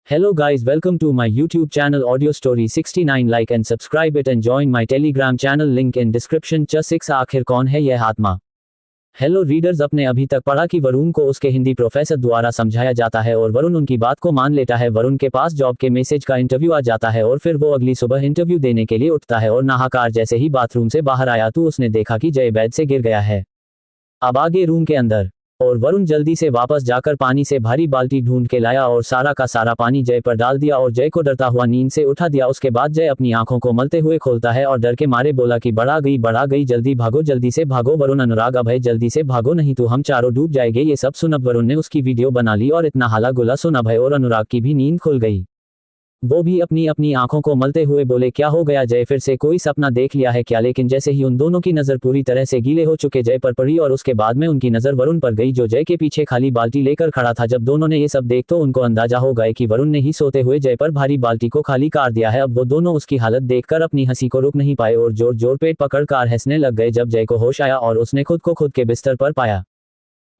Hello guys, welcome to my YouTube channel Audio Story 69. Like and subscribe it and join my Telegram channel, link in description. 6 आखिर कौन है यह आत्मा। Hello readers, अपने अभी तक पढ़ा कि वरुण को उसके हिंदी प्रोफेसर द्वारा समझाया जाता है और वरुण उनकी बात को मान लेता है। वरुण के पास जॉब के मैसेज का इंटरव्यू आ जाता है और फिर वो अगली सुबह इंटरव्यू देने के लिए उठता है और नहाकर जैसे ही बाथरूम से बाहर आया तो उसने देखा कि जय बेड से गिर गया है। अब आगे रूम के अंदर और वरुण जल्दी से वापस जाकर पानी से भारी बाल्टी ढूंढ के लाया और सारा का सारा पानी जय पर डाल दिया और जय को डरता हुआ नींद से उठा दिया। उसके बाद जय अपनी आंखों को मलते हुए खोलता है और डर के मारे बोला कि बढ़ा गई, जल्दी से भागो। वरुण, अनुराग, अभय, जल्दी से भागो नहीं तो हम चारों डूब जाएंगे। ये सब सुन अब वरुण ने उसकी वीडियो बना ली और इतना हाला गुला सुन अभय और अनुराग की भी नींद खुल गई। वो भी अपनी अपनी आंखों को मलते हुए बोले, क्या हो गया जय, फिर से कोई सपना देख लिया है क्या? लेकिन जैसे ही उन दोनों की नजर पूरी तरह से गीले हो चुके जय पर पड़ी और उसके बाद में उनकी नजर वरुण पर गई जो जय के पीछे खाली बाल्टी लेकर खड़ा था। जब दोनों ने ये सब देख तो उनको अंदाजा हो गया कि वरुण ने ही सोते हुए जय पर भारी बाल्टी को खाली कर दिया है। अब वो दोनों उसकी हालत देखकर अपनी हंसी को रुक नहीं पाए और जोर जोर पेट पकड़ कर हंसने लग गए। जब जय को होश आया और उसने खुद को खुद के बिस्तर पर पाया,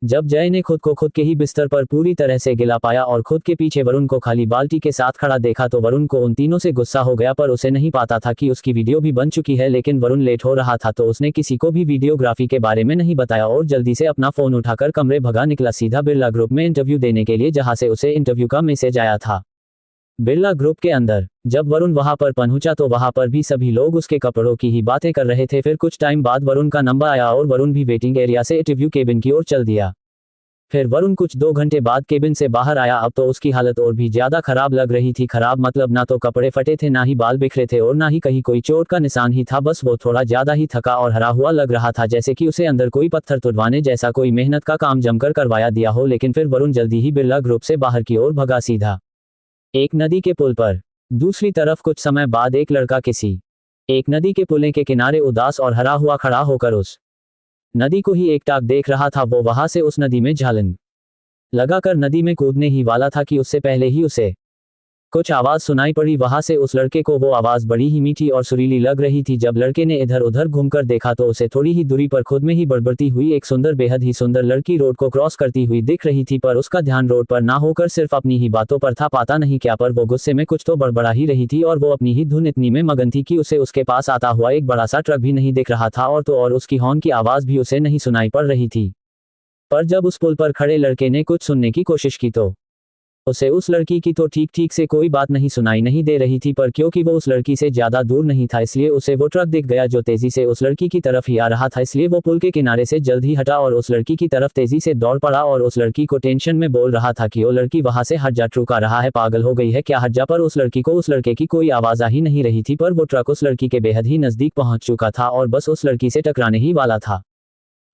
जब जय ने खुद को खुद के ही बिस्तर पर पूरी तरह से गिला पाया और खुद के पीछे वरुण को खाली बाल्टी के साथ खड़ा देखा तो वरुण को उन तीनों से गुस्सा हो गया, पर उसे नहीं पता था कि उसकी वीडियो भी बन चुकी है। लेकिन वरुण लेट हो रहा था तो उसने किसी को भी वीडियोग्राफी के बारे में नहीं बताया और जल्दी से अपना फोन उठाकर कमरे भगा निकला सीधा बिरला ग्रुप में इंटरव्यू देने के लिए, जहां से उसे इंटरव्यू का मैसेज आया था। बिरला ग्रुप के अंदर जब वरुण वहां पर पहुंचा तो वहां पर भी सभी लोग उसके कपड़ों की ही बातें कर रहे थे। फिर कुछ टाइम बाद वरुण का नंबर आया और वरुण भी वेटिंग एरिया से इंटरव्यू केबिन की ओर चल दिया। फिर वरुण कुछ 2 घंटे बाद केबिन से बाहर आया। अब तो उसकी हालत और भी ज्यादा खराब लग रही थी। खराब मतलब ना तो कपड़े फटे थे, ना ही बाल बिखरे थे और ना ही कहीं कोई चोट का निशान ही था। बस वो थोड़ा ज्यादा ही थका और हरा हुआ लग रहा था, जैसे कि उसे अंदर कोई पत्थर तुड़वाने जैसा कोई मेहनत का काम जमकर करवाया दिया हो। लेकिन फिर वरुण जल्दी ही बिरला ग्रुप से बाहर की ओर भगा सीधा एक नदी के पुल पर। दूसरी तरफ कुछ समय बाद एक लड़का किसी एक नदी के पुल के किनारे उदास और हरा हुआ खड़ा होकर उस नदी को ही एकटाक देख रहा था। वो वहां से उस नदी में छलांग लगाकर नदी में कूदने ही वाला था कि उससे पहले ही उसे कुछ आवाज सुनाई पड़ी। वहां से उस लड़के को वो आवाज बड़ी ही मीठी और सुरीली लग रही थी। जब लड़के ने इधर उधर घूमकर देखा तो उसे थोड़ी ही दूरी पर खुद में ही बड़बड़ती हुई एक सुंदर, बेहद ही सुंदर लड़की रोड को क्रॉस करती हुई दिख रही थी, पर उसका ध्यान रोड पर ना होकर सिर्फ अपनी ही बातों पर था। पता नहीं क्या, पर वो गुस्से में कुछ तो बड़बड़ा ही रही थी और वो अपनी ही धुन इतनी में मगन थी कि उसे उसके पास आता हुआ एक बड़ा सा ट्रक भी नहीं दिख रहा था और उसकी हॉर्न की आवाज भी उसे नहीं सुनाई पड़ रही थी। पर जब उस पुल पर खड़े लड़के ने कुछ सुनने की कोशिश की तो उसे उस लड़की की तो ठीक से कोई बात नहीं सुनाई नहीं दे रही थी, पर क्योंकि वो उस लड़की से ज्यादा दूर नहीं था इसलिए उसे वो ट्रक दिख गया जो तेजी से उस लड़की की तरफ ही आ रहा था। इसलिए वो पुल के किनारे से जल्द ही हटा और उस लड़की की तरफ तेजी से दौड़ पड़ा और उस लड़की को टेंशन में बोल रहा था कि वो लड़की वहां से हट जा, ट्रुक आ रहा है, पागल हो गई है क्या, हट जा। पर उस लड़की को उस लड़के की कोई आवाज आ ही नहीं रही थी, पर वो ट्रक उस लड़की के बेहद ही नजदीक पहुंच चुका था और बस उस लड़की से टकराने ही वाला था।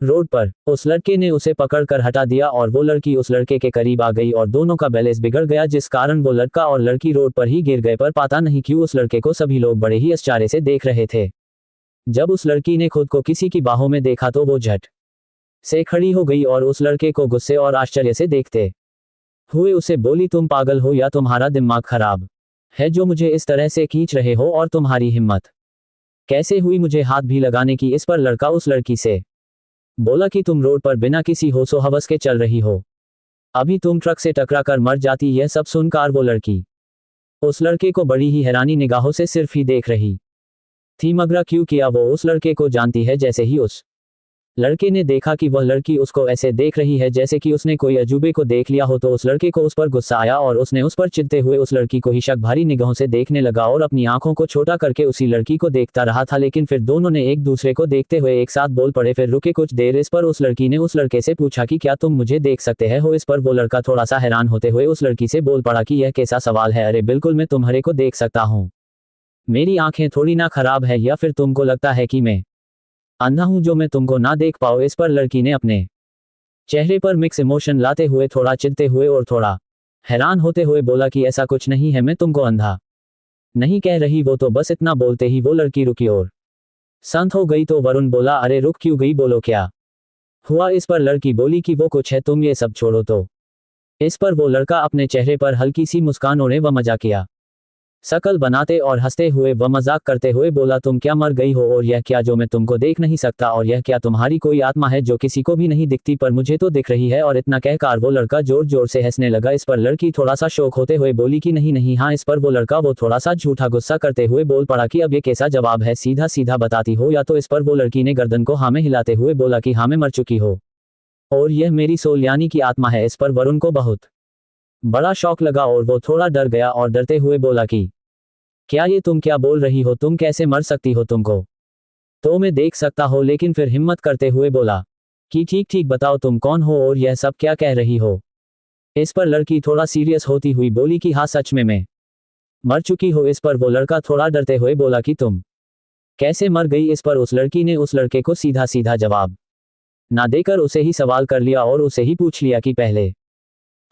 रोड पर उस लड़के ने उसे पकड़कर हटा दिया और वो लड़की उस लड़के के करीब आ गई और दोनों का बैलेंस बिगड़ गया, जिस कारण वो लड़का और लड़की रोड पर ही गिर गए। पर पता नहीं क्यों उस लड़के को सभी लोग बड़े ही आश्चर्य से देख रहे थे। जब उस लड़की ने खुद को किसी की बाहों में देखा तो वो झट से खड़ी हो गई और उस लड़के को गुस्से और आश्चर्य से देखते हुए उसे बोली, तुम पागल हो या तुम्हारा दिमाग खराब है जो मुझे इस तरह से खींच रहे हो, और तुम्हारी हिम्मत कैसे हुई मुझे हाथ भी लगाने की? इस पर लड़का उस लड़की से बोला कि तुम रोड पर बिना किसी होशो हवस के चल रही हो, अभी तुम ट्रक से टकरा कर मर जाती। यह सब सुनकर वो लड़की उस लड़के को बड़ी ही हैरानी निगाहों से सिर्फ ही देख रही थी, मगर क्यों किया वो उस लड़के को जानती है। जैसे ही उस लड़के ने देखा कि वह लड़की उसको ऐसे देख रही है जैसे कि उसने कोई अजूबे को देख लिया हो तो उस लड़के को उस पर गुस्सा आया और उसने उस पर चिढ़ते हुए उस लड़की को ही शक भरी निगाहों से देखने लगा और अपनी आंखों को छोटा करके उसी लड़की को देखता रहा था। लेकिन फिर दोनों ने एक दूसरे को देखते हुए एक साथ बोल पड़े। फिर रुके कुछ देर। इस पर उस लड़की ने उस लड़के से पूछा कि क्या तुम मुझे देख सकते हो? इस पर वो लड़का थोड़ा सा हैरान होते हुए उस लड़की से बोल पड़ा कि यह कैसा सवाल है, अरे बिल्कुल मैं तुम्हारे को देख सकता हूँ, मेरी आंखें थोड़ी ना खराब है, या फिर तुमको लगता है कि मैं अंधा हूं जो मैं तुमको ना देख पाऊं? इस पर लड़की ने अपने चेहरे पर मिक्स इमोशन लाते हुए थोड़ा चिढ़ते हुए और थोड़ा हैरान होते हुए बोला कि ऐसा कुछ नहीं है, मैं तुमको अंधा नहीं कह रही। वो तो बस इतना बोलते ही वो लड़की रुकी और शांत हो गई। तो वरुण बोला, अरे रुक क्यों गई, बोलो क्या हुआ? इस पर लड़की बोली कि वो कुछ है, तुम ये सब छोड़ो तो। इस पर वो लड़का अपने चेहरे पर हल्की सी मुस्कान ओढ़े व मजा किया। शकल बनाते और हंसते हुए वह मजाक करते हुए बोला, तुम क्या मर गई हो, और यह क्या जो मैं तुमको देख नहीं सकता, और यह क्या तुम्हारी कोई आत्मा है जो किसी को भी नहीं दिखती पर मुझे तो दिख रही है। और इतना कहकर वो लड़का जोर जोर से हंसने लगा। इस पर लड़की थोड़ा सा शौक होते हुए बोली कि नहीं नहीं हाँ। इस पर वो लड़का वो थोड़ा सा झूठा गुस्सा करते हुए बोल पड़ा कि अब ये कैसा जवाब है, सीधा सीधा बताती हो या। तो इस पर वो लड़की ने गर्दन को हाँ में हिलाते हुए बोला कि हाँ मैं मर चुकी हो और यह मेरी सोल यानी कि आत्मा है। इस पर वरुण को बहुत बड़ा शौक लगा और वो थोड़ा डर गया और डरते हुए बोला कि क्या ये तुम क्या बोल रही हो, तुम कैसे मर सकती हो, तुमको तो मैं देख सकता हो। लेकिन फिर हिम्मत करते हुए बोला कि ठीक ठीक बताओ तुम कौन हो और यह सब क्या कह रही हो। इस पर लड़की थोड़ा सीरियस होती हुई बोली कि हाँ सच में मैं मर चुकी हो। इस पर वो लड़का थोड़ा डरते हुए बोला कि तुम कैसे मर गई। इस पर उस लड़की ने उस लड़के को सीधा सीधा जवाब ना देकर उसे ही सवाल कर लिया और उसे ही पूछ लिया कि पहले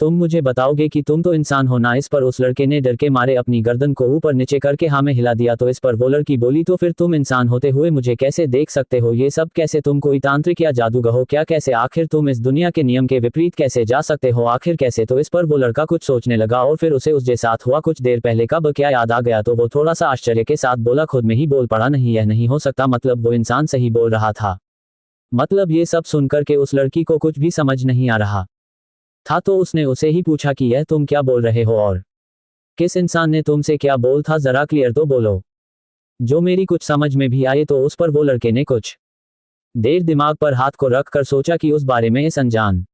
तुम मुझे बताओगे कि तुम तो इंसान हो ना। इस पर उस लड़के ने डर के मारे अपनी गर्दन को ऊपर नीचे करके हाँ में हिला दिया। तो इस पर वो लड़की बोली तो फिर तुम इंसान होते हुए मुझे कैसे देख सकते हो, ये सब कैसे, तुम कोई तांत्रिक या जादूगर हो क्या, कैसे, आखिर तुम इस दुनिया के नियम के विपरीत कैसे जा सकते हो, आखिर कैसे। तो इस पर वो लड़का कुछ सोचने लगा और फिर उसे उसके साथ हुआ कुछ देर पहले का क्या याद आ गया। तो वो थोड़ा सा आश्चर्य के साथ बोला, खुद में ही बोल पड़ा, नहीं यह नहीं हो सकता, मतलब वो इंसान सही बोल रहा था। मतलब ये सब सुनकर के उस लड़की को कुछ भी समझ नहीं आ रहा था। तो उसने उसे ही पूछा कि यह तुम क्या बोल रहे हो और किस इंसान ने तुमसे क्या बोल था, जरा क्लियर तो बोलो जो मेरी कुछ समझ में भी आए। तो उस पर वो लड़के ने कुछ देर दिमाग पर हाथ को रख कर सोचा कि उस बारे में इस अनजान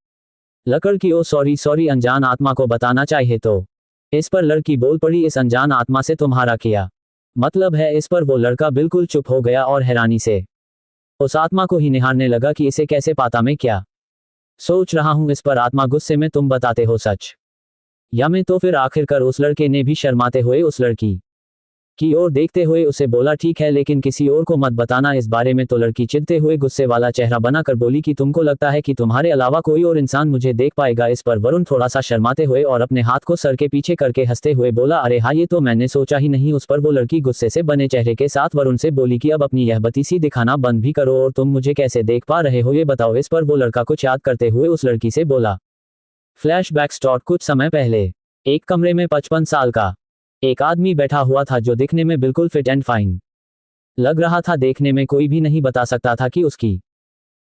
लकड़ की, ओ सॉरी सॉरी, अनजान आत्मा को बताना चाहिए। तो इस पर लड़की बोल पड़ी, इस अनजान आत्मा से तुम्हारा क्या मतलब है। इस पर वो लड़का बिल्कुल चुप हो गया और हैरानी से उस आत्मा को ही निहारने लगा कि इसे कैसे पाता, मैं क्या सोच रहा हूं। इस पर आत्मा गुस्से में, तुम बताते हो सच या मैं। तो फिर आखिरकार उस लड़के ने भी शर्माते हुए उस लड़की की ओर देखते हुए उसे बोला, ठीक है लेकिन किसी और को मत बताना इस बारे में। तो लड़की चिढ़ते हुए गुस्से वाला चेहरा बनाकर बोली कि तुमको लगता है कि तुम्हारे अलावा कोई और इंसान मुझे देख पाएगा। इस पर वरुण थोड़ा सा शर्माते हुए और अपने हाथ को सर के पीछे करके हंसते हुए बोला, अरे हाँ ये तो मैंने सोचा ही नहीं। उस पर वो लड़की गुस्से से बने चेहरे के साथ वरुण से बोली कि अब अपनी यह बतीसी दिखाना बंद भी करो और तुम मुझे कैसे देख पा रहे हो ये बताओ। इस पर वो लड़का कुछ याद करते हुए उस लड़की से बोला। Flashback start. कुछ समय पहले एक कमरे में 55 साल का एक आदमी बैठा हुआ था जो दिखने में बिल्कुल फिट एंड फाइन लग रहा था। देखने में कोई भी नहीं बता सकता था कि उसकी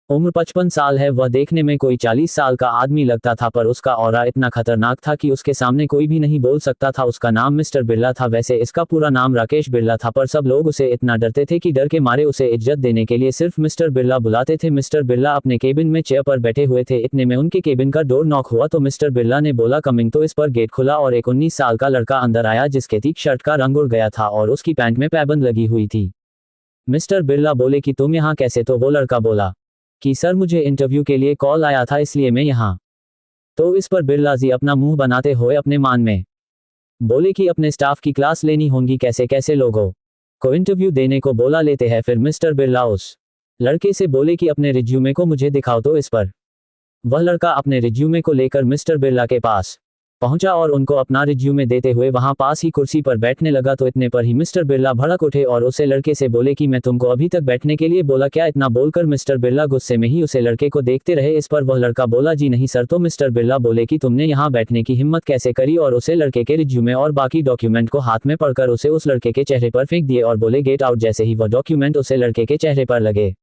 उम्र 55 साल है। वह देखने में कोई 40 साल का आदमी लगता था पर उसका ऑरा इतना खतरनाक था कि उसके सामने कोई भी नहीं बोल सकता था। उसका नाम मिस्टर बिरला था। वैसे इसका पूरा नाम राकेश बिरला था पर सब लोग उसे इतना डरते थे कि डर के मारे उसे इज्जत देने के लिए सिर्फ मिस्टर बिरला बुलाते थे। मिस्टर बिरला अपने केबिन में चेयर पर बैठे हुए थे। इतने में उनके केबिन का डोर नॉक हुआ तो मिस्टर बिरला ने बोला कमिंग। तो इस पर गेट खुला और एक 19 साल का लड़का अंदर आया जिसके तीख शर्ट का रंग उड़ गया था और उसकी पैंट में पैबंद लगी हुई थी। मिस्टर बिरला बोले कि तुम यहाँ कैसे। तो वो लड़का बोला कि सर मुझे इंटरव्यू के लिए कॉल आया था इसलिए मैं यहाँ। तो इस पर बिरला जी अपना मुंह बनाते हुए अपने मान में बोले कि अपने स्टाफ की क्लास लेनी होगी, कैसे कैसे लोगों को इंटरव्यू देने को बोला लेते हैं। फिर मिस्टर बिरला उस लड़के से बोले कि अपने रिज्यूमे को मुझे दिखाओ। तो इस पर वह लड़का अपने रिज्यूमे को लेकर मिस्टर बिरला के पास पहुंचा और उनको अपना रिज्यूमे देते हुए वहां पास ही कुर्सी पर बैठने लगा। तो इतने पर ही मिस्टर बिरला भड़क उठे और उसे लड़के से बोले कि मैं तुमको अभी तक बैठने के लिए बोला क्या। इतना बोलकर मिस्टर बिरला गुस्से में ही उसे लड़के को देखते रहे। इस पर वह लड़का बोला जी नहीं सर। तो मिस्टर बिरला बोले कि तुमने यहाँ बैठने की हिम्मत कैसे करी और उसे लड़के के रिज्यूमे और बाकी डॉक्यूमेंट को हाथ में पकड़कर उसे उस लड़के के चेहरे पर फेंक दिए और बोले गेट आउट। जैसे ही वह डॉक्यूमेंट उसे लड़के के चेहरे पर लगे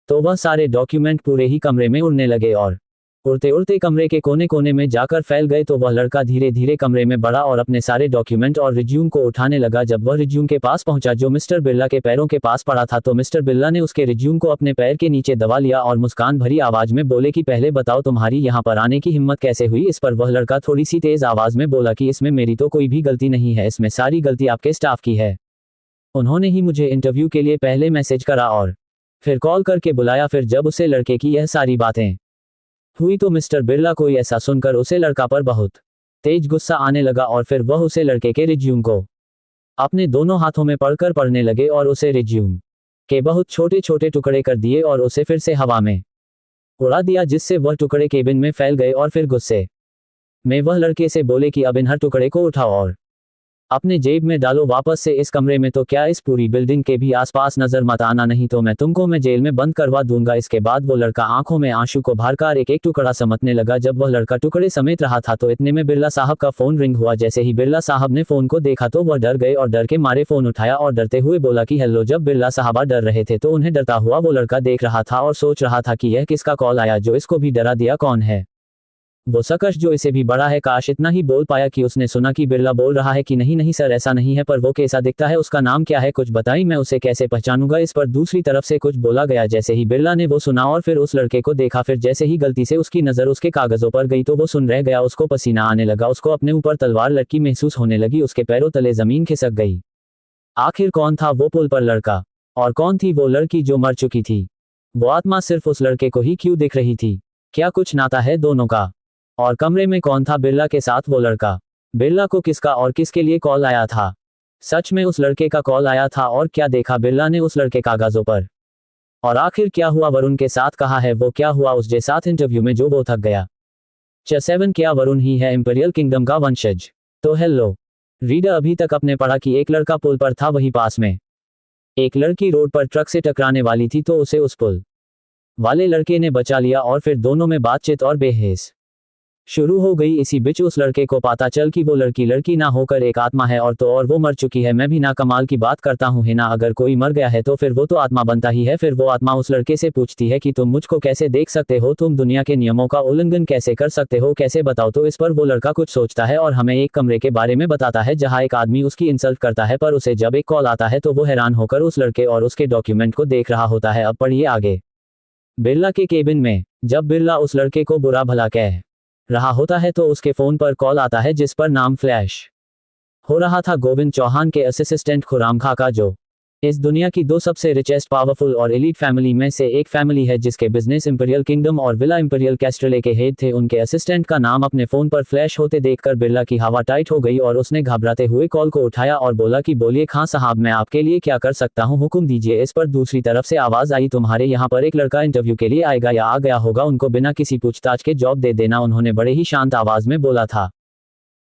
तो वह सारे डॉक्यूमेंट पूरे ही कमरे में उड़ने लगे और उड़ते उड़ते कमरे के कोने कोने में जाकर फैल गए। तो वह लड़का धीरे धीरे कमरे में बढ़ा और अपने सारे डॉक्यूमेंट और रिज्यूम को उठाने लगा। जब वह रिज्यूम के पास पहुंचा जो मिस्टर बिरला के पैरों के पास पड़ा था तो मिस्टर बिरला ने उसके रिज्यूम को अपने पैर के नीचे दबा लिया और मुस्कान भरी आवाज में बोले कि पहले बताओ तुम्हारी यहाँ पर आने की हिम्मत कैसे हुई। इस पर वह लड़का थोड़ी सी तेज आवाज में बोला कि इसमें मेरी तो कोई भी गलती नहीं है, इसमें सारी गलती आपके स्टाफ की है। उन्होंने ही मुझे इंटरव्यू के लिए पहले मैसेज करा और फिर कॉल करके बुलाया। फिर जब उसे लड़के की यह सारी बातें हुई तो मिस्टर बिरला को ऐसा सुनकर उसे लड़का पर बहुत तेज गुस्सा आने लगा और फिर वह उसे लड़के के रिज्यूम को अपने दोनों हाथों में पकड़कर पढ़ने लगे और उसे रिज्यूम के बहुत छोटे छोटे टुकड़े कर दिए और उसे फिर से हवा में उड़ा दिया जिससे वह टुकड़े केबिन में फैल गए। और फिर गुस्से में वह लड़के से बोले कि अब इन हर टुकड़े को उठाओ और अपने जेब में डालो वापस से इस कमरे में, तो क्या इस पूरी बिल्डिंग के भी आसपास नजर मत आना, नहीं तो मैं तुमको मैं जेल में बंद करवा दूंगा। इसके बाद वो लड़का आंखों में आंसू को भरकर एक एक टुकड़ा समझने लगा। जब वह लड़का टुकड़े समेत रहा था तो इतने में बिरला साहब का फोन रिंग हुआ। जैसे ही बिरला साहब ने फोन को देखा तो वह डर गए और डर के मारे फोन उठाया और डरते हुए बोला कि हेलो। जब बिरला साहबा डर रहे थे तो उन्हें डरता हुआ वो लड़का देख रहा था और सोच रहा था कि यह किसका कॉल आया जो इसको भी डरा दिया, कौन है वो शख्स जो इसे भी बड़ा है। काश इतना ही बोल पाया कि उसने सुना कि बिरला बोल रहा है कि नहीं नहीं सर ऐसा नहीं है, पर वो कैसा दिखता है, उसका नाम क्या है, कुछ बताइए, मैं उसे कैसे पहचानूंगा। इस पर दूसरी तरफ से कुछ बोला गया। जैसे ही बिरला ने वो सुना और फिर उस लड़के को देखा, फिर जैसे ही गलती से उसकी नजर उसके कागजों पर गई तो वो सुन रह गया। उसको पसीना आने लगा, उसको अपने ऊपर तलवार लटकी महसूस होने लगी, उसके पैरों तले जमीन खिसक गई। आखिर कौन था वो पुल पर लड़का, और कौन थी वो लड़की जो मर चुकी थी? वो आत्मा सिर्फ उस लड़के को ही क्यों दिख रही थी? क्या कुछ नाता है दोनों का? और कमरे में कौन था बिरला के साथ वो लड़का? बिरला को किसका और किसके लिए कॉल आया था? सच में उस लड़के का कॉल आया था? और क्या देखा बिरला ने उस लड़के कागजों पर? और आखिर क्या हुआ वरुण के साथ? कहा है वो? क्या हुआ उसके साथ इंटरव्यू में जो वो थक गया? 7 क्या वरुण ही है इंपीरियल किंगडम का वंशज? तो हेलो रीडर, अभी तक आपने पढ़ा कि एक लड़का पुल पर था, वही पास में एक लड़की रोड पर ट्रक से टकराने वाली थी तो उसे उस पुल वाले लड़के ने बचा लिया और फिर दोनों में बातचीत और बहस शुरू हो गई। इसी बीच उस लड़के को पता चल कि वो लड़की ना होकर एक आत्मा है और तो और वो मर चुकी है। मैं भी ना कमाल की बात करता हूँ है ना, अगर कोई मर गया है तो फिर वो तो आत्मा बनता ही है। फिर वो आत्मा उस लड़के से पूछती है कि तुम मुझको कैसे देख सकते हो, तुम दुनिया के नियमों का उल्लंघन कैसे कर सकते हो, कैसे बताओ। तो इस पर वो लड़का कुछ सोचता है और हमें एक कमरे के बारे में बताता है जहाँ एक आदमी उसकी इंसल्ट करता है, पर उसे जब एक कॉल आता है तो वो हैरान होकर उस लड़के और उसके डॉक्यूमेंट को देख रहा होता है। अब पढ़िए आगे। बिरला के केबिन में जब बिरला उस लड़के को बुरा भला कह रहा होता है तो उसके फोन पर कॉल आता है जिस पर नाम फ्लैश हो रहा था गोविंद चौहान के असिस्टेंट खुराम खा का, जो इस दुनिया की 2 सबसे रिचेस्ट, पावरफुल और एलीट फैमिली में से एक फैमिली है जिसके बिजनेस इंपीरियल किंगडम और विला इंपीरियल कैस्ट्रेले के हेड थे। उनके असिस्टेंट का नाम अपने फोन पर फ्लैश होते देखकर बिरला की हवा टाइट हो गई और उसने घबराते हुए कॉल को उठाया और बोला कि बोलिए खां साहब, मैं आपके लिए क्या कर सकता हूं, हुक्म दीजिए। इस पर दूसरी तरफ से आवाज आई, तुम्हारे यहाँ पर एक लड़का इंटरव्यू के लिए आएगा या आ गया होगा, उनको बिना किसी पूछताछ के जॉब दे देना। उन्होंने बड़े ही शांत आवाज में बोला था,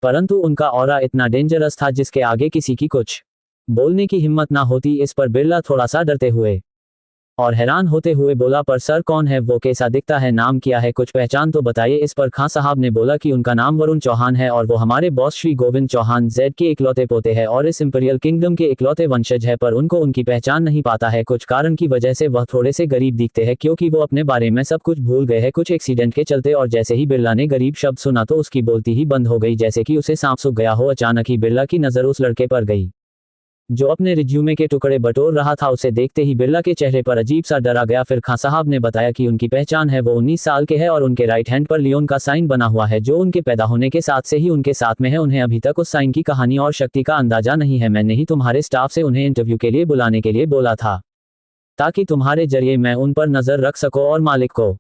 परंतु उनका ऑरा इतना डेंजरस था जिसके आगे किसी की कुछ बोलने की हिम्मत ना होती। इस पर बिरला थोड़ा सा डरते हुए और हैरान होते हुए बोला, पर सर कौन है वो, कैसा दिखता है, नाम क्या है, कुछ पहचान तो बताइए। इस पर खां साहब ने बोला कि उनका नाम वरुण चौहान है और वो हमारे बॉस श्री गोविंद चौहान जेड के इकलौते पोते हैं और इस इंपीरियल किंगडम के इकलौते वंशज है, पर उनको उनकी पहचान नहीं पाता है। कुछ कारण की वजह से वह थोड़े से गरीब दिखते हैं क्योंकि वो अपने बारे में सब कुछ भूल गए हैं कुछ एक्सीडेंट के चलते। और जैसे ही बिरला ने गरीब शब्द सुना तो उसकी बोलती ही बंद हो गई, जैसे कि उसे सांप सूख गया हो। अचानक ही बिरला की नजर उस लड़के पर गई जो अपने रिज्यूमे के टुकड़े बटोर रहा था। उसे देखते ही बिरला के चेहरे पर अजीब सा डर आ गया। फिर खां साहब ने बताया कि उनकी पहचान है, वो 19 साल के हैं और उनके राइट हैंड पर लियोन का साइन बना हुआ है जो उनके पैदा होने के साथ से ही उनके साथ में है। उन्हें अभी तक उस साइन की कहानी और शक्ति का अंदाजा नहीं है। मैंने ही तुम्हारे स्टाफ से उन्हें इंटरव्यू के लिए बुलाने के लिए बोला था ताकि तुम्हारे जरिए मैं उन पर नजर रख सकूं और मालिक को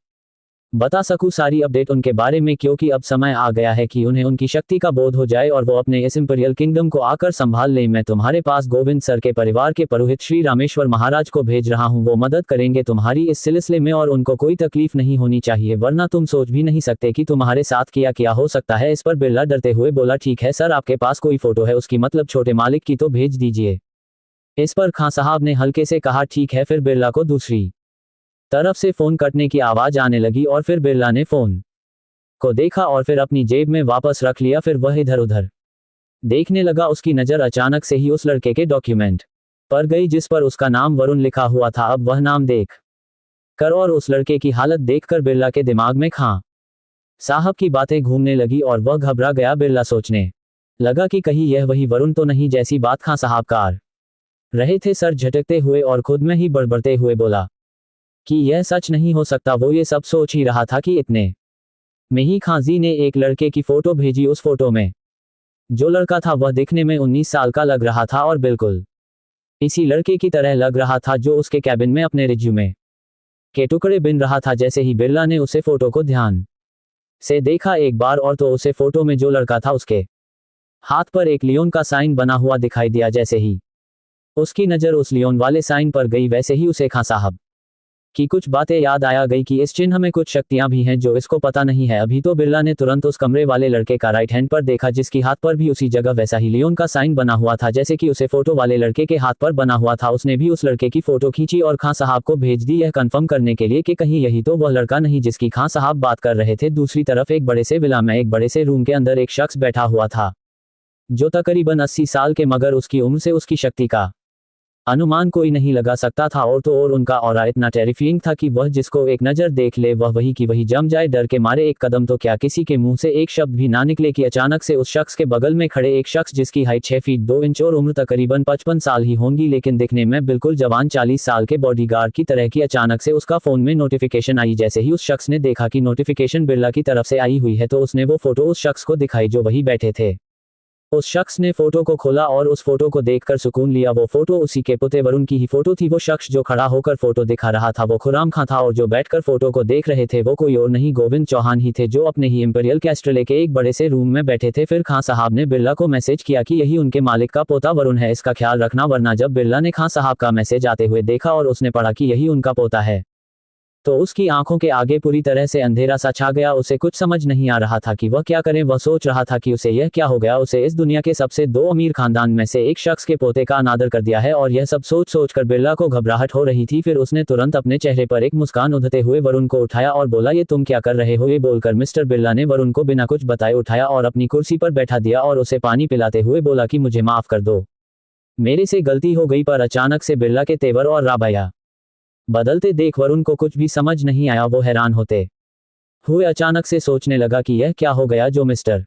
बता सकूं सारी अपडेट उनके बारे में, क्योंकि अब समय आ गया है कि उन्हें उनकी शक्ति का बोध हो जाए और वो अपने इस इंपीरियल किंगडम को आकर संभाल ले। मैं तुम्हारे पास गोविंद सर के परिवार के पुरोहित श्री रामेश्वर महाराज को भेज रहा हूं, वो मदद करेंगे तुम्हारी इस सिलसिले में और उनको कोई तकलीफ नहीं होनी चाहिए, वरना तुम सोच भी नहीं सकते कि तुम्हारे साथ क्या हो सकता है। इस पर बिरला डरते हुए बोला, ठीक है सर, आपके पास कोई फोटो है उसकी, मतलब छोटे मालिक की, तो भेज दीजिए। इस पर खां साहब ने हल्के से कहा, ठीक है। फिर बिरला को दूसरी तरफ से फोन कटने की आवाज आने लगी और फिर बिरला ने फोन को देखा और फिर अपनी जेब में वापस रख लिया। फिर वह इधर उधर देखने लगा। उसकी नजर अचानक से ही उस लड़के के डॉक्यूमेंट पर गई जिस पर उसका नाम वरुण लिखा हुआ था। अब वह नाम देख कर और उस लड़के की हालत देखकर बिरला के दिमाग में खां साहब की बातें घूमने लगी और वह घबरा गया। बिरला सोचने लगा कि कहीं यह वही वरुण तो नहीं जैसी बात खां साहब कर रहे थे। सर झटकते हुए और खुद में ही बड़बड़ते हुए बोला कि यह सच नहीं हो सकता। वो ये सब सोच ही रहा था कि इतने में ही खां जी ने एक लड़के की फोटो भेजी। उस फोटो में जो लड़का था वह दिखने में 19 साल का लग रहा था और बिल्कुल इसी लड़के की तरह लग रहा था जो उसके कैबिन में अपने रिज्यूमे के टुकड़े बिन रहा था। जैसे ही बिरला ने उसे फोटो को ध्यान से देखा एक बार और तो उसे फोटो में जो लड़का था उसके हाथ पर एक लियोन का साइन बना हुआ दिखाई दिया। जैसे ही उसकी नजर उस लियोन वाले साइन पर गई वैसे ही उसे खां साहब कि कुछ बातें याद आया गई कि इस चिन्ह में कुछ शक्तियां भी हैं जो इसको पता नहीं है अभी। तो बिरला ने तुरंत उस कमरे वाले लड़के का राइट हैंड पर देखा जिसकी हाथ पर भी उसी जगह वैसा ही लियोन का साइन बना हुआ था जैसे कि उसे फोटो वाले लड़के के हाथ पर बना हुआ था। उसने भी उस लड़के की फोटो खींची और खां साहब को भेज दी, यह कंफर्म करने के लिए कि कहीं यही तो वह लड़का नहीं जिसकी खां साहब बात कर रहे थे। दूसरी तरफ एक बड़े से विला में एक बड़े से रूम के अंदर एक शख्स बैठा हुआ था जो तकरीबन 80 साल के, मगर उसकी उम्र से उसकी शक्ति का अनुमान कोई नहीं लगा सकता था। और तो और उनका ऑरा इतना टेरिफिंग था कि वह जिसको एक नज़र देख ले वह वही की वही जम जाए। डर के मारे एक कदम तो क्या किसी के मुंह से एक शब्द भी ना निकले कि अचानक से उस शख्स के बगल में खड़े एक शख्स जिसकी हाइट 6 फीट 2 इंच और उम्र तकरीबन 55 साल ही होंगी लेकिन दिखने में बिल्कुल जवान 40 साल के बॉडीगार्ड की तरह की, अचानक से उसका फोन में नोटिफिकेशन आई। जैसे ही उस शख्स ने देखा कि नोटिफिकेशन बिरला की तरफ से आई हुई है तो उसने वो फोटो उस शख्स को दिखाई जो वही बैठे थे। उस शख्स ने फोटो को खोला और उस फोटो को देखकर सुकून लिया। वो फोटो उसी के पुते वरुण की ही फोटो थी। वो शख्स जो खड़ा होकर फोटो दिखा रहा था वो खुराम खां था और जो बैठकर फोटो को देख रहे थे वो कोई और नहीं गोविंद चौहान ही थे जो अपने ही इंपीरियल कैस्ट्रेले के एक बड़े से रूम में बैठे थे। फिर खां साहब ने बिरला को मैसेज किया कि यही उनके मालिक का पोता वरुण है, इसका ख्याल रखना। वरना जब बिरला ने खां साहब का मैसेज आते हुए देखा और उसने पढ़ा कि यही उनका पोता है तो उसकी आंखों के आगे पूरी तरह से अंधेरा सा छा गया। उसे कुछ समझ नहीं आ रहा था कि वह क्या करे। वह सोच रहा था कि उसे यह क्या हो गया, उसे इस दुनिया के सबसे 2 अमीर खानदान में से एक शख्स के पोते का अनादर कर दिया है। और यह सब सोच सोचकर बिरला को घबराहट हो रही थी। फिर उसने तुरंत अपने चेहरे पर एक मुस्कान उधते हुए वरुण को उठाया और बोला, ये तुम क्या कर रहे हो? ये बोलकर मिस्टर बिरला ने वरुण को बिना कुछ बताए उठाया और अपनी कुर्सी पर बैठा दिया और उसे पानी पिलाते हुए बोला कि मुझे माफ कर दो, मेरे से गलती हो गई। पर अचानक से बिरला के तेवर और रवैया बदलते देख वरुण को कुछ भी समझ नहीं आया। वो हैरान होते हुए अचानक से सोचने लगा कि यह क्या हो गया जो मिस्टर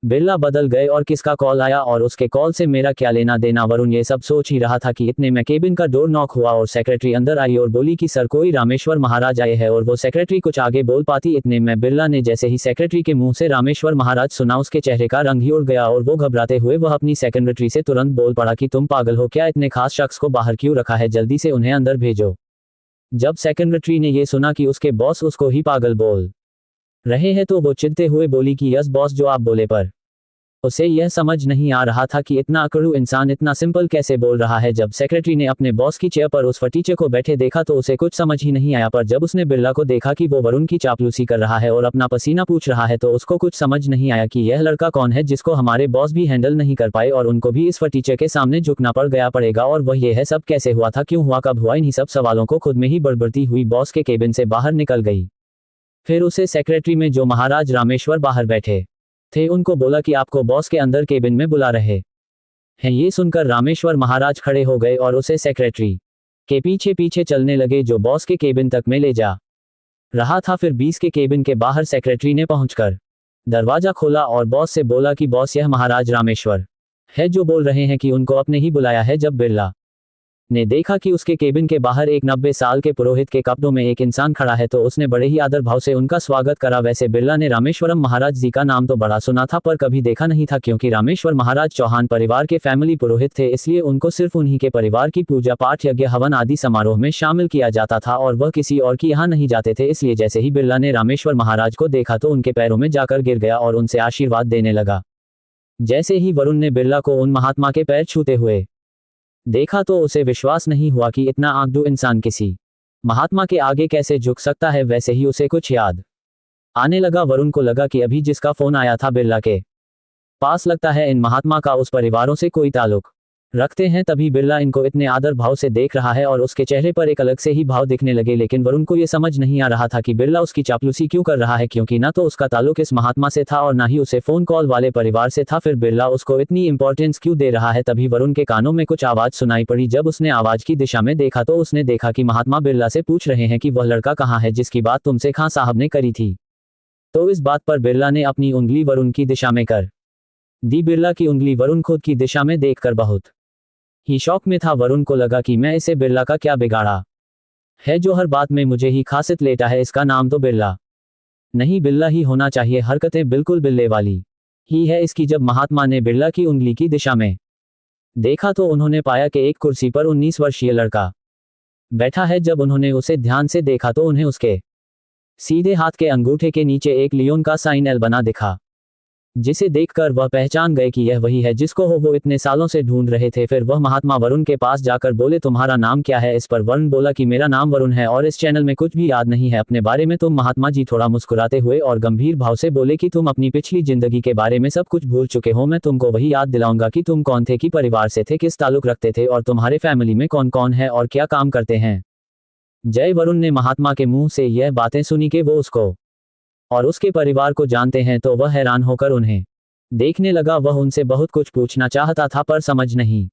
बिरला बदल गए और किसका कॉल आया और उसके कॉल से मेरा क्या लेना देना। वरुण ये सब सोच ही रहा था कि इतने में केबिन का डोर नॉक हुआ और सेक्रेटरी अंदर आई और बोली कि सर कोई रामेश्वर महाराज आए हैं। और वो सेक्रेटरी कुछ आगे बोल पाती इतने में बिरला ने जैसे ही सेक्रेटरी के मुंह से रामेश्वर महाराज सुना उसके चेहरे का रंग ही उड़ गया और वो घबराते हुए वह अपनी सेक्रेटरी से तुरंत बोल पड़ा कि तुम पागल हो क्या, इतने खास शख्स को बाहर क्यों रखा है, जल्दी से उन्हें अंदर भेजो। जब सेक्रेटरी ने यह सुना कि उसके बॉस उसको ही पागल बोल रहे हैं तो वो चिढ़ते हुए बोली कि यस बॉस, जो आप बोले। पर उसे यह समझ नहीं आ रहा था कि इतना अकड़ू इंसान इतना सिंपल कैसे बोल रहा है। जब सेक्रेटरी ने अपने बॉस की चेयर पर उस फटीचे को बैठे देखा तो उसे कुछ समझ ही नहीं आया। पर जब उसने बिरला को देखा कि वो वरुण की चापलूसी कर रहा है और अपना पसीना पूछ रहा है तो उसको कुछ समझ नहीं आया कि यह लड़का कौन है जिसको हमारे बॉस भी हैंडल नहीं कर पाए और उनको भी इस फटीचे के सामने झुकना पड़ेगा। और वह ये है सब कैसे हुआ था, क्यों हुआ, कब हुआ। इन्हीं सब सवालों को खुद में ही बड़बड़ती हुई बॉस के केबिन से बाहर निकल गई। फिर उसे सेक्रेटरी में जो महाराज रामेश्वर बाहर बैठे थे उनको बोला कि आपको बॉस के अंदर केबिन में बुला रहे हैं। ये सुनकर रामेश्वर महाराज खड़े हो गए और उसे सेक्रेटरी के पीछे पीछे चलने लगे जो बॉस के केबिन तक में ले जा रहा था। फिर 20 के केबिन के बाहर सेक्रेटरी ने पहुंचकर दरवाजा खोला और बॉस से बोला कि बॉस यह महाराज रामेश्वर है जो बोल रहे हैं कि उनको अपने ही बुलाया है। जब बिरला ने देखा कि उसके केबिन के बाहर एक 90 साल के पुरोहित के कपड़ों में एक इंसान खड़ा है तो उसने बड़े ही आदर भाव से उनका स्वागत करा। वैसे बिरला ने रामेश्वरम महाराज जी का नाम तो बड़ा सुना था पर कभी देखा नहीं था क्योंकि रामेश्वर महाराज चौहान परिवार के फैमिली पुरोहित थे, इसलिए उनको सिर्फ उन्हीं के परिवार की पूजा पाठ यज्ञ हवन आदि समारोह में शामिल किया जाता था और वह किसी और की यहाँ नहीं जाते थे। इसलिए जैसे ही बिरला ने रामेश्वर महाराज को देखा तो उनके पैरों में जाकर गिर गया और उनसे आशीर्वाद देने लगा। जैसे ही वरुण ने बिरला को उन महात्मा के पैर छूते हुए देखा तो उसे विश्वास नहीं हुआ कि इतना आगडू इंसान किसी महात्मा के आगे कैसे झुक सकता है। वैसे ही उसे कुछ याद आने लगा। वरुण को लगा कि अभी जिसका फोन आया था बिरला के पास, लगता है इन महात्मा का उस परिवारों से कोई ताल्लुक रखते हैं, तभी बिरला इनको इतने आदर भाव से देख रहा है और उसके चेहरे पर एक अलग से ही भाव दिखने लगे। लेकिन वरुण को यह समझ नहीं आ रहा था कि बिरला उसकी चापलूसी क्यों कर रहा है, क्योंकि ना तो उसका ताल्लुक इस महात्मा से था और ना ही उसे फोन कॉल वाले परिवार से था। फिर बिरला उसको इतनी इंपॉर्टेंस क्यों दे रहा है। तभी वरुण के कानों में कुछ आवाज सुनाई पड़ी। जब उसने आवाज की दिशा में देखा तो उसने देखा कि महात्मा बिरला से पूछ रहे हैं कि वह लड़का कहाँ है जिसकी बात तुमसे खां साहब ने करी थी। तो इस बात पर बिरला ने अपनी उंगली वरुण की दिशा में कर दी। बिरला की उंगली वरुण खुद की दिशा में देखकर बहुत ही शौक में था। वरुण को लगा कि मैं इसे बिरला का क्या बिगाड़ा है जो हर बात में मुझे ही खासियत लेता है। इसका नाम तो बिरला नहीं बिल्ला ही होना चाहिए, हरकतें बिल्कुल बिल्ले वाली ही है इसकी। जब महात्मा ने बिरला की उंगली की दिशा में देखा तो उन्होंने पाया कि एक कुर्सी पर 19 वर्षीय लड़का बैठा है। जब उन्होंने उसे ध्यान से देखा तो उन्हें उसके सीधे हाथ के अंगूठे के नीचे एक लियोन का साइन एल बना दिखा। जिसे देखकर वह पहचान गए कि यह वही है जिसको वो इतने सालों से ढूंढ रहे थे। फिर वह महात्मा वरुण के पास जाकर बोले, तुम्हारा नाम क्या है? इस पर वरुण बोला कि मेरा नाम वरुण है और इस चैनल में कुछ भी याद नहीं है अपने बारे में। तुम? महात्मा जी थोड़ा मुस्कुराते हुए और गंभीर भाव से बोले कि तुम अपनी पिछली जिंदगी के बारे में सब कुछ भूल चुके हो। मैं तुमको वही याद दिलाऊंगा कि तुम कौन थे, कि परिवार से थे, किस ताल्लुक रखते थे और तुम्हारे फैमिली में कौन कौन है और क्या काम करते हैं। जय वरुण ने महात्मा के मुंह से यह बातें सुनी कि वो उसको और उसके परिवार को जानते हैं तो वह हैरान होकर उन्हें देखने लगा। वह उनसे बहुत कुछ पूछना चाहता था पर समझ नहीं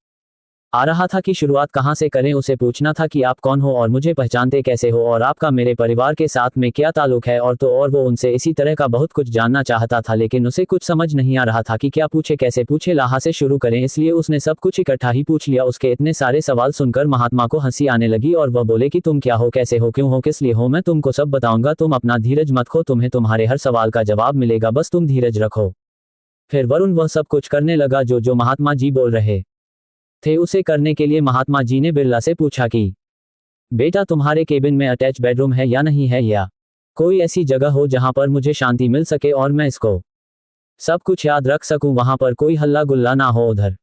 आ रहा था कि शुरुआत कहां से करें। उसे पूछना था कि आप कौन हो और मुझे पहचानते कैसे हो और आपका मेरे परिवार के साथ में क्या ताल्लुक है और वो उनसे इसी तरह का बहुत कुछ जानना चाहता था, लेकिन उसे कुछ समझ नहीं आ रहा था कि क्या पूछे, कैसे पूछे, कहां से शुरू करें। इसलिए उसने सब कुछ इकट्ठा ही पूछ लिया। उसके इतने सारे सवाल सुनकर महात्मा को हंसी आने लगी और वह बोले कि तुम क्या हो, कैसे हो, क्यों हो, किस लिए हो, मैं तुमको सब बताऊंगा। तुम अपना धीरज मत खो, तुम्हें तुम्हारे हर सवाल का जवाब मिलेगा, बस तुम धीरज रखो। फिर वरुण वह सब कुछ करने लगा जो महात्मा जी बोल रहे थे। उसे करने के लिए महात्मा जी ने बिरला से पूछा कि बेटा, तुम्हारे केबिन में अटैच बेडरूम है या नहीं है, या कोई ऐसी जगह हो जहां पर मुझे शांति मिल सके और मैं इसको सब कुछ याद रख सकूं, वहां पर कोई हल्ला गुल्ला ना हो, उधर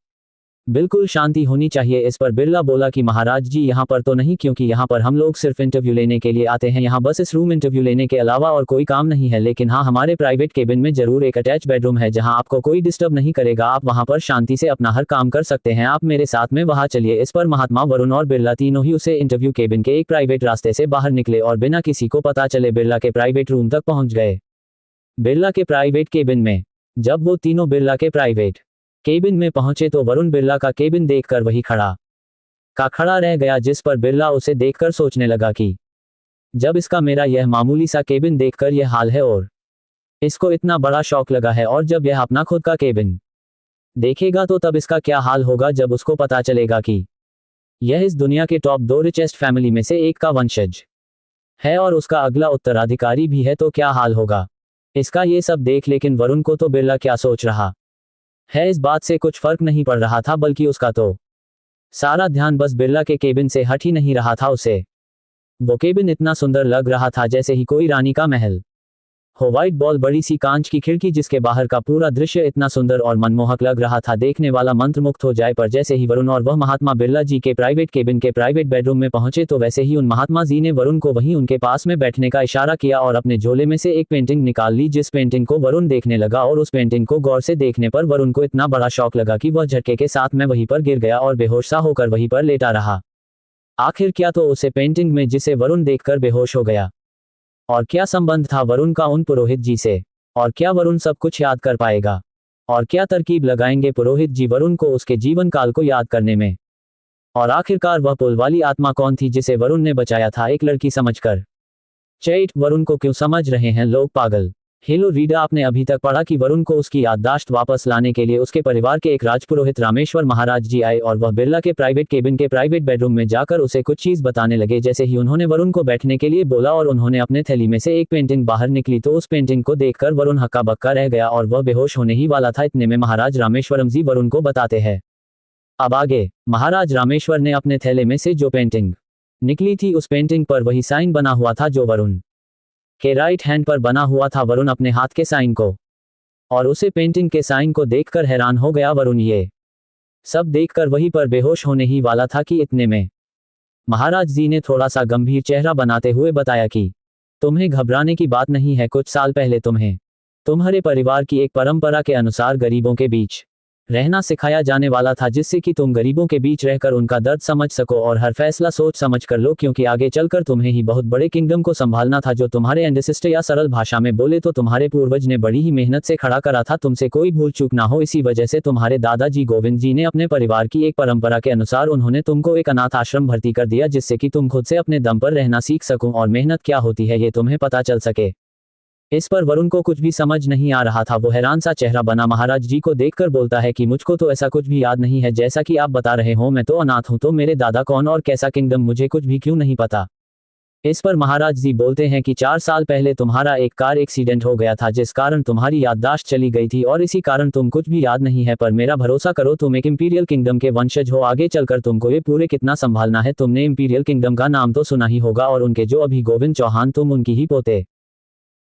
बिल्कुल शांति होनी चाहिए। इस पर बिरला बोला कि महाराज जी यहाँ पर तो नहीं, क्योंकि यहाँ पर हम लोग सिर्फ इंटरव्यू लेने के लिए आते हैं, यहाँ बस इस रूम इंटरव्यू लेने के अलावा और कोई काम नहीं है। लेकिन हाँ, हमारे प्राइवेट केबिन में जरूर एक अटैच बेडरूम है जहाँ आपको कोई डिस्टर्ब नहीं करेगा, आप वहाँ पर शांति से अपना हर काम कर सकते हैं, आप मेरे साथ में वहाँ चलिए। इस पर महात्मा वरुण और बिरला तीनों ही उसे इंटरव्यू केबिन के एक प्राइवेट रास्ते से बाहर निकले और बिना किसी को पता चले बिरला के प्राइवेट रूम तक पहुंच गए। बिरला के प्राइवेट केबिन में जब वो तीनों बिरला के प्राइवेट केबिन में पहुंचे तो वरुण बिरला का केबिन देखकर वही खड़ा रह गया, जिस पर बिरला उसे देखकर सोचने लगा कि जब इसका मेरा यह मामूली सा केबिन देखकर यह हाल है और इसको इतना बड़ा शौक लगा है, और जब यह अपना खुद का केबिन देखेगा तो तब इसका क्या हाल होगा जब उसको पता चलेगा कि यह इस दुनिया के टॉप 2 रिचेस्ट फैमिली में से एक का वंशज है और उसका अगला उत्तराधिकारी भी है, तो क्या हाल होगा इसका। ये सब देख लेकिन वरुण को तो बिरला क्या सोच रहा है इस बात से कुछ फर्क नहीं पड़ रहा था, बल्कि उसका तो सारा ध्यान बस बिरला के केबिन से हट ही नहीं रहा था। उसे वो केबिन इतना सुंदर लग रहा था जैसे ही कोई रानी का महल हो। व्हाइट बॉल, बड़ी सी कांच की खिड़की, जिसके बाहर का पूरा दृश्य इतना सुंदर और मनमोहक लग रहा था, देखने वाला मंत्रमुग्ध हो जाए। पर जैसे ही वरुण और वह महात्मा बिरला जी के प्राइवेट केबिन के प्राइवेट बेडरूम में पहुंचे तो वैसे ही उन महात्मा जी ने वरुण को वहीं उनके पास में बैठने का इशारा किया और अपने झोले में से एक पेंटिंग निकाल ली, जिस पेंटिंग को वरुण देखने लगा। और उस पेंटिंग को गौर से देखने पर वरुण को इतना बड़ा शौक लगा कि वह झटके के साथ में वहीं पर गिर गया और बेहोश सा होकर वहीं पर लेटा रहा। आखिर क्या तो उसे पेंटिंग में जिसे वरुण देखकर बेहोश हो गया, और क्या संबंध था वरुण का उन पुरोहित जी से, और क्या वरुण सब कुछ याद कर पाएगा, और क्या तरकीब लगाएंगे पुरोहित जी वरुण को उसके जीवन काल को याद करने में। और आखिरकार वह पुल वाली आत्मा कौन थी जिसे वरुण ने बचाया था एक लड़की समझकर। चैट, वरुण को क्यों समझ रहे हैं लोग पागल। हेलो रीडर, आपने अभी तक पढ़ा कि वरुण को उसकी याददाश्त वापस लाने के लिए उसके परिवार के एक राजपुरोहित रामेश्वर महाराज जी आए और वह बिरला के प्राइवेट केबिन के प्राइवेट बेडरूम में जाकर उसे कुछ चीज बताने लगे। जैसे ही उन्होंने वरुण को बैठने के लिए बोला और उन्होंने अपने थैली में से एक पेंटिंग बाहर निकली तो उस पेंटिंग को देखकर वरुण हक्का बक्का रह गया और वह बेहोश होने ही वाला था। इतने में महाराज रामेश्वरम जी वरुण को बताते हैं। अब आगे महाराज रामेश्वर ने अपने थैले में से जो पेंटिंग निकली थी उस पेंटिंग पर वही साइन बना हुआ था जो वरुण के राइट हैंड पर बना हुआ था। वरुण अपने हाथ के साइन को और उसे पेंटिंग के साइन को देखकर हैरान हो गया। वरुण ये सब देखकर वहीं पर बेहोश होने ही वाला था कि इतने में महाराज जी ने थोड़ा सा गंभीर चेहरा बनाते हुए बताया कि तुम्हें घबराने की बात नहीं है। कुछ साल पहले तुम्हें तुम्हारे परिवार की एक परंपरा के अनुसार गरीबों के बीच रहना सिखाया जाने वाला था, जिससे कि तुम गरीबों के बीच रहकर उनका दर्द समझ सको और हर फैसला सोच समझ कर लो, क्योंकि आगे चलकर तुम्हें ही बहुत बड़े किंगडम को संभालना था जो तुम्हारे एंसेस्टर, या सरल भाषा में बोले तो तुम्हारे पूर्वज ने बड़ी ही मेहनत से खड़ा करा था। तुमसे कोई भूल चूक ना हो, इसी वजह से तुम्हारे दादाजी गोविंद जी ने अपने परिवार की एक परंपरा के अनुसार उन्होंने तुमको एक अनाथ आश्रम भर्ती कर दिया, जिससे कि तुम खुद से अपने दम पर रहना सीख सको और मेहनत क्या होती है ये तुम्हें पता चल सके। इस पर वरुण को कुछ भी समझ नहीं आ रहा था। वो हैरान सा चेहरा बना महाराज जी को देखकर बोलता है कि मुझको तो ऐसा कुछ भी याद नहीं है जैसा कि आप बता रहे हो। मैं तो अनाथ हूं, तो मेरे दादा कौन और कैसा किंगडम मुझे कुछ भी क्यों नहीं पता। इस पर महाराज जी बोलते हैं कि 4 साल पहले तुम्हारा एक कार एक्सीडेंट हो गया था, जिस कारण तुम्हारी याददाश्त चली गई थी और इसी कारण तुम कुछ भी याद नहीं है। पर मेरा भरोसा करो, तुम एक इंपीरियल किंगडम के वंशज हो, आगे चलकर तुमको ये पूरे कितना संभालना है। तुमने इंपीरियल किंगडम का नाम तो सुना ही होगा और उनके जो अभी गोविंद चौहान, तुम उनकी ही पोते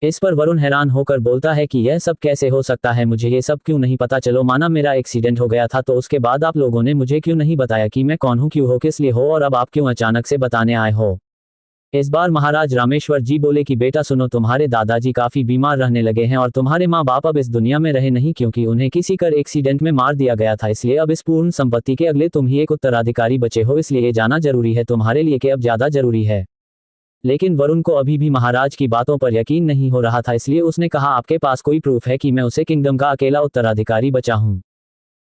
इस पर वरुण हैरान होकर बोलता है कि यह सब कैसे हो सकता है, मुझे ये सब क्यों नहीं पता, चलो माना मेरा एक्सीडेंट हो गया था तो उसके बाद आप लोगों ने मुझे क्यों नहीं बताया कि मैं कौन हूँ, क्यों हो, किस लिए हो, और अब आप क्यों अचानक से बताने आए हो। इस बार महाराज रामेश्वर जी बोले कि बेटा सुनो, तुम्हारे दादाजी काफी बीमार रहने लगे हैं और तुम्हारे माँ बाप अब इस दुनिया में रहे नहीं क्योंकि उन्हें किसी कार एक्सीडेंट में मार दिया गया था, इसलिए अब इस पूर्ण संपत्ति के अगले तुम ही एक उत्तराधिकारी बचे हो, इसलिए ये जाना जरूरी है तुम्हारे लिए कि अब ज्यादा जरूरी है। लेकिन वरुण को अभी भी महाराज की बातों पर यकीन नहीं हो रहा था, इसलिए उसने कहा आपके पास कोई प्रूफ है कि मैं उसे किंगडम का अकेला उत्तराधिकारी बचा हूं।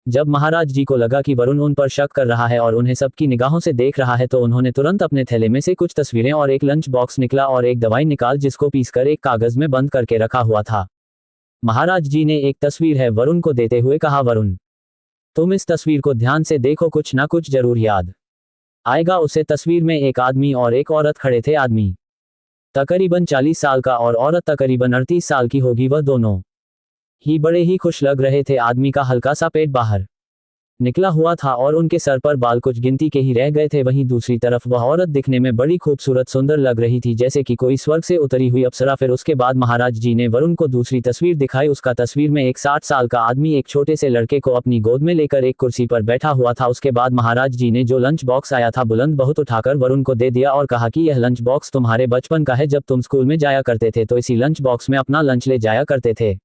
जब महाराज जी को लगा कि वरुण उन पर शक कर रहा है और उन्हें सबकी निगाहों से देख रहा है तो उन्होंने तुरंत अपने थैले में से कुछ तस्वीरें और एक लंच बॉक्स निकला और एक दवाई निकाल जिसको पीसकर एक कागज में बंद करके रखा हुआ था। महाराज जी ने एक तस्वीर है वरुण को देते हुए कहा, वरुण तुम इस तस्वीर को ध्यान से देखो, कुछ ना कुछ जरूर याद आएगा उसे। तस्वीर में एक आदमी और एक औरत खड़े थे, आदमी तकरीबन 40 साल का और औरत तकरीबन 38 साल की होगी, वह दोनों ही बड़े ही खुश लग रहे थे। आदमी का हल्का सा पेट बाहर निकला हुआ था और उनके सर पर बाल कुछ गिनती के ही रह गए थे। वहीं दूसरी तरफ वह औरत दिखने में बड़ी खूबसूरत सुंदर लग रही थी, जैसे कि कोई स्वर्ग से उतरी हुई अप्सरा। फिर उसके बाद महाराज जी ने वरुण को दूसरी तस्वीर दिखाई। उसका तस्वीर में एक 60 साल का आदमी एक छोटे से लड़के को अपनी गोद में लेकर एक कुर्सी पर बैठा हुआ था। उसके बाद महाराज जी ने जो लंच बॉक्स आया था बुलंद बहुत उठाकर वरुण को दे दिया और कहा कि यह लंच बॉक्स तुम्हारे बचपन का है, जब तुम स्कूल में जाया करते थे तो इसी लंच बॉक्स में अपना लंच ले जाया करते थे।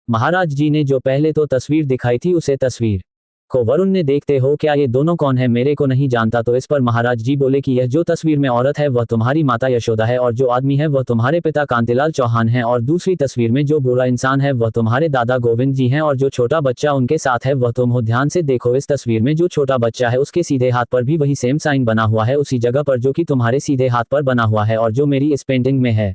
महाराज जी ने जो पहले तो तस्वीर दिखाई थी उसे तस्वीर को वरुण ने देखते हो क्या ये दोनों कौन है, मेरे को नहीं जानता। तो इस पर महाराज जी बोले कि यह जो तस्वीर में औरत है वह तुम्हारी माता यशोदा है और जो आदमी है वह तुम्हारे पिता कांतिलाल चौहान है और दूसरी तस्वीर में जो बूढ़ा इंसान है वह तुम्हारे दादा गोविंद जी हैं और जो छोटा बच्चा उनके साथ है वह तुम हो। ध्यान से देखो, इस तस्वीर में जो छोटा बच्चा है उसके सीधे हाथ पर भी वही सेम साइन बना हुआ है, उसी जगह पर जो कि तुम्हारे सीधे हाथ पर बना हुआ है और जो मेरी इस पेंटिंग में है।